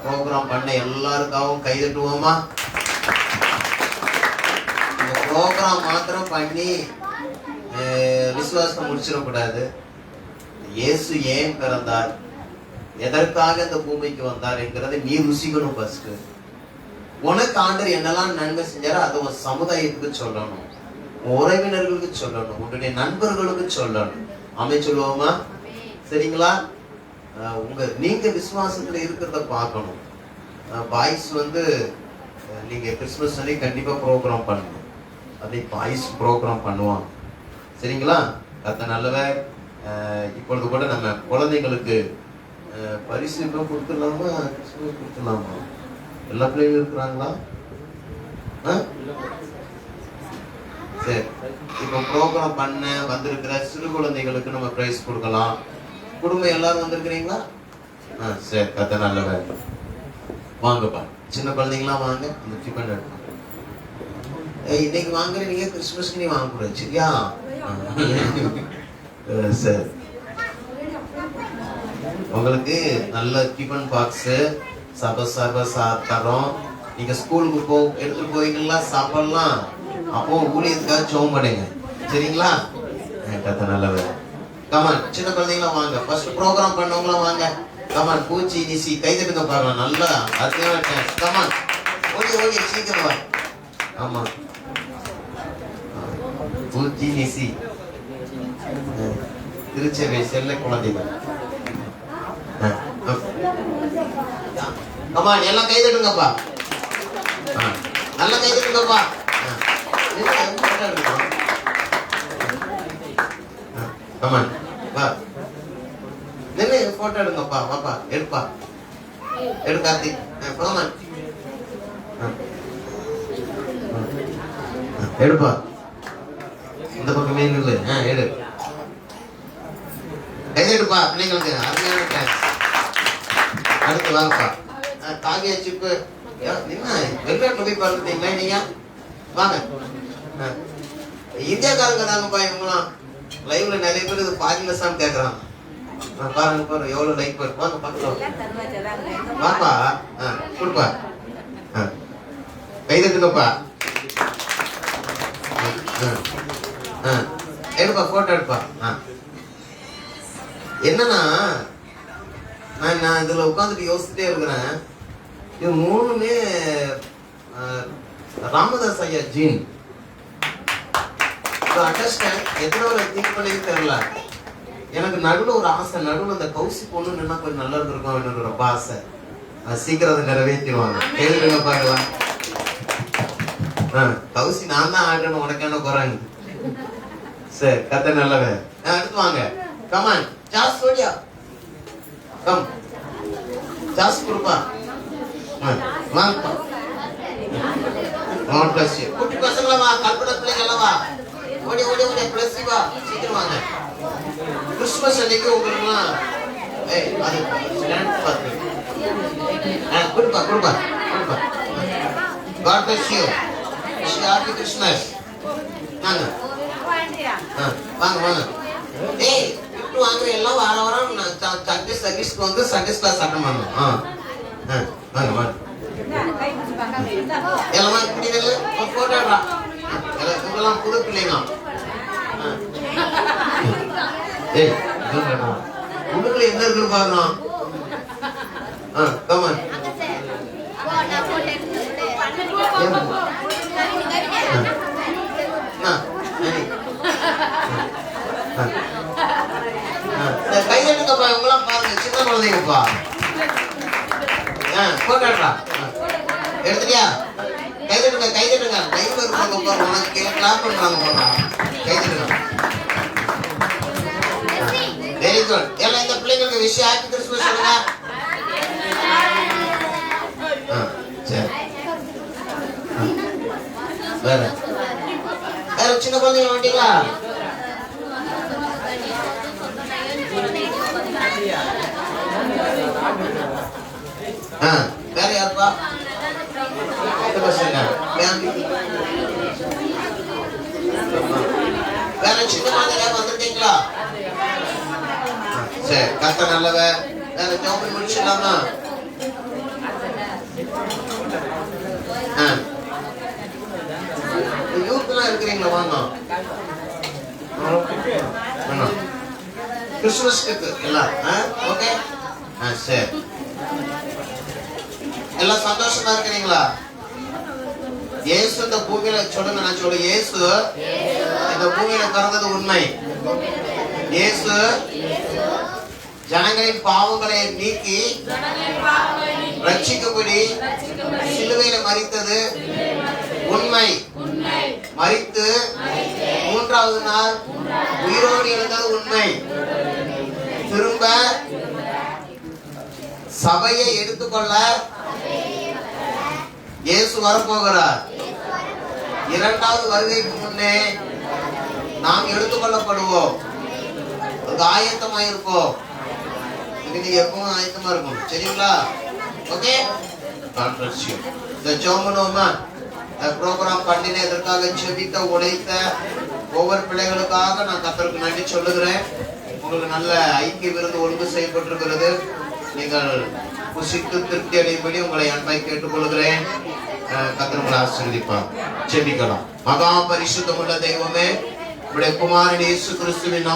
ப்ரோக்ராம் பண்ண எல்லாருக்காகவும் கைதட்டுவோமா? இந்த ப்ரோக்ராம் மாத்திரம் பண்ணி விசுவாசம் முடிச்சிடக்கூடாது. இயேசு ஏன் பிறந்தார், எதற்காக இந்த பூமிக்கு வந்தார் என்கிறதை நீ ருசிக்கணும். ஃபர்ஸ்ட் உனக்கு ஆண்டவர் என்னெல்லாம் நன்மை செஞ்சாரோ அதை ஒரு சமுதாயத்துக்கு சொல்லணும், உறவினர்களுக்கு சொல்லணும், உன்னுடைய நண்பர்களுக்கு சொல்லணும். சொல்லுவோமா? சரிங்களா? நீங்க விசுவாசத்துல இருக்கிறத பார்க்கணும். பாய்ஸ் நீங்க கிறிஸ்துமஸ் அன்னைக்கு கண்டிப்பா ப்ரோக்ராம் பண்ணணும். அதை பாய்ஸ் ப்ரோக்ராம் பண்ணுவாங்க. சரிங்களா? கர்த்தர் நல்லவர். இப்பொழுது கூட நம்ம குழந்தைங்களுக்கு பரிசு கொடுத்துடலாமா? கொடுத்துடலாமா? எல்லா பிள்ளைகளும் இருக்கிறாங்களா? சரி, இப்ப ப்ரோக்ராம் பண்ண வந்திருக்கிற சிறு குழந்தைகளுக்கு நம்ம பிரைஸ் கொடுக்கலாம். குடும்பம் எல்லாரும் வந்திருக்கிறீங்களா? சரி, கர்த்தர் நல்லவர். வாங்கப்பா, சின்ன குழந்தைங்களாம் வாங்க. அந்த டிஃபன் எடுப்போம். இன்னைக்கு வாங்குறீங்க, கிறிஸ்துமஸ்க்கு நீ வாங்க கூடாது. சரியா? சரி, உங்களுக்கு நல்ல டிஃபன் பாக்ஸ் சர்வ தரோம். நீங்க ஸ்கூலுக்கு எடுத்துட்டு போவீங்களா சாப்பிடலாம். அப்போ ஊழியத்துக்காக ஜெபம் பண்ணுங்க. சரிங்களா? கர்த்தர் நல்லவர். கமான், சின்ன குழந்தைங்களாம் வாங்க. ஃபர்ஸ்ட் ப்ரோக்ராம் பண்ணவங்களாம் வாங்க. கமான், பூச்சி நிசி கைதட்டுங்க பார்க்கலாம். நல்லா அருமையான டான்ஸ். கமான், ஓகே சீக்கிரம் வா. ஆமா, பூச்சி நிசி திருச்சபை செல்ல குழந்தைகள். கமான், எல்லாம் கைதட்டுங்கப்பா. நல்லா கைதட்டுங்கப்பா. கமான், வா. நின்னு போட்டோ எடுங்கப்பா. வாப்பா, எடுப்பா. எடு கார்த்திக். கமான், எடுப்பா. இந்த பக்கமே நில்லு. எடு. கைதட்டுப்பா பிள்ளைங்களுக்கு. அருமையான டான்ஸ். அடுத்து வாங்கப்பா. காகிய சிப்பு வெளிநாட்டுல போய் பார்த்துட்டீங்களா நீங்க? வாங்க. இந்தியாக்காரங்க தாங்கப்பா இவங்களாம். லைவ்ல நிறைய பேர் இது பாகிஸ்தான் கேட்கறாங்க. பாருங்க எவ்வளவு லைக் பாரு. வாங்க பார்க்கலாம். வாப்பா, கொடுப்பா. கைதட்டுங்கப்பா. எடுப்பா, போட்டோ எடுப்பா. என்னன்னா நான் இதுல உட்காந்துட்டு யோசிச்சுட்டே இருக்கிறேன். இது மூணுமே ராமதாஸ் ஐயா ஜீன். அண்டர்ஸ்டாண்ட் எத்தனை பேர் திங்க் பண்ணி தெரியல. எனக்கு நடுவில் ஒரு ஆசை, நடுவில் அந்த கௌசி பொண்ணு நின்னா கொஞ்சம் நல்லா இருந்திருக்கும் எனக்கு ரொம்ப ஆசை. அது சீக்கிரம் அதை நிறைவேற்றிடுவாங்க. கேளுங்க பார்க்கலாம். கௌசி நான் தான் ஆடுறேன்னு உனக்கு என்ன குறாங்க. சரி, கத்த நல்லவே. அடுத்து வாங்க. கமான் ஜாஸ் சோடியா கம் ஜாஸ் குருபா வாங்க. குட்டி பசங்களா வா, கல்பனை பிள்ளைங்களா வா, ஓடி ஓடி ஓடி பிளஸ் வா, சீக்கிரம் வாங்க. கிறிஸ்துமஸ் அன்னைக்கு உங்களுக்குலாம் அது ஸ்டாண்ட் பார்த்து குடுப்பா குடுப்பா குடுப்பா. God bless you. Happy Christmas. வாங்க வாங்க வாங்க. ஏய் இப்படி வாங்க, எல்லாம் வார வாரம் சண்டே சர்வீஸ்க்கு வந்து சண்டே கிளாஸ் அட்டன் பண்ணணும். வாங்க வாங்க எல்லாம் இப்படி போட்டோடா. இதெல்லாம் புது பிள்ளைங்க. ஏய் உள்ளுக்குள்ள என்ன இருக்குன்னு பாக்கணும். கமான் கைதட்டுங்கப்பா. இவங்கெல்லாம் பாருங்க, சின்ன குழந்தைங்கப்பா. போட்டா எடுத்துட்டியா? கைதட்டுங்க கைதட்டுங்க. லைவ்ல இருக்கிறவங்க உனக்கு கிளாப் பண்றாங்க போறா. கைதட்டுங்க. Very good. எல்லாம் இந்த பிள்ளைங்களுக்கு விஷயம் ஹாப்பி கிறிஸ்மஸ் சொல்லுங்க. சரி, வேற வேற சின்ன குழந்தைங்க வந்துட்டீங்களா? வேற யாருப்பா? வேற சின்ன குழந்தைங்க வந்துட்டீங்களா? சரி, கத்த நல்லவ. வேற ஜாப் முடிச்சிடலாமா? யூத்லாம் இருக்கிறீங்களா? வாங்க. கிறிஸ்துமஸ்க்கு எல்லாம் ஓகே. சரி, எல்லாம் சந்தோஷமா இருக்கிறீங்களா? இயேசு இந்த பூமியில சொல்லுங்க. நான் சொல்ல, இயேசு இந்த பூமியில பிறந்தது உண்மை. இயேசு ஜனங்களின் பாவங்களை நீக்கி ரட்சிக்கும்படி சிலுவையில மரித்தது உண்மை. மரித்து மூன்றாவது நாள் உயிரோடு எழுந்தது உண்மை. திரும்ப சபையை எடுத்துக்கொள்ள இயேசு வரப்போகிறார். இரண்டாவது வருகைக்கு முன்னே நாம் எடுத்துக்கொள்ளப்படுவோம். ஆயத்தமாயிருப்போம். நீங்க எப்பவும் ஆயத்தமா இருக்கும். சரிங்களா? ஓகே. இந்த ஜோமனோமா ப்ரோக்ராம் பண்ணின இதற்காக செபித்த உழைத்த ஒவ்வொரு பிள்ளைகளுக்காக நான் கர்த்தருக்கு நன்றி சொல்லுகிறேன். உங்களுக்கு நல்ல ஐக்கிய விருது ஒழுங்கு செய்யப்பட்டிருக்கிறது. நீங்கள் புசித்து திருப்தி அடையும்படி உங்களை அன்பாய் கேட்டுக்கொள்கிறேன். கர்த்தர் உங்களை ஆசீர்வதிப்பார். செபிக்கலாம். மகா பரிசுத்தமுள்ள தெய்வமே, உடைய குமாரன் இயேசு கிறிஸ்துவின்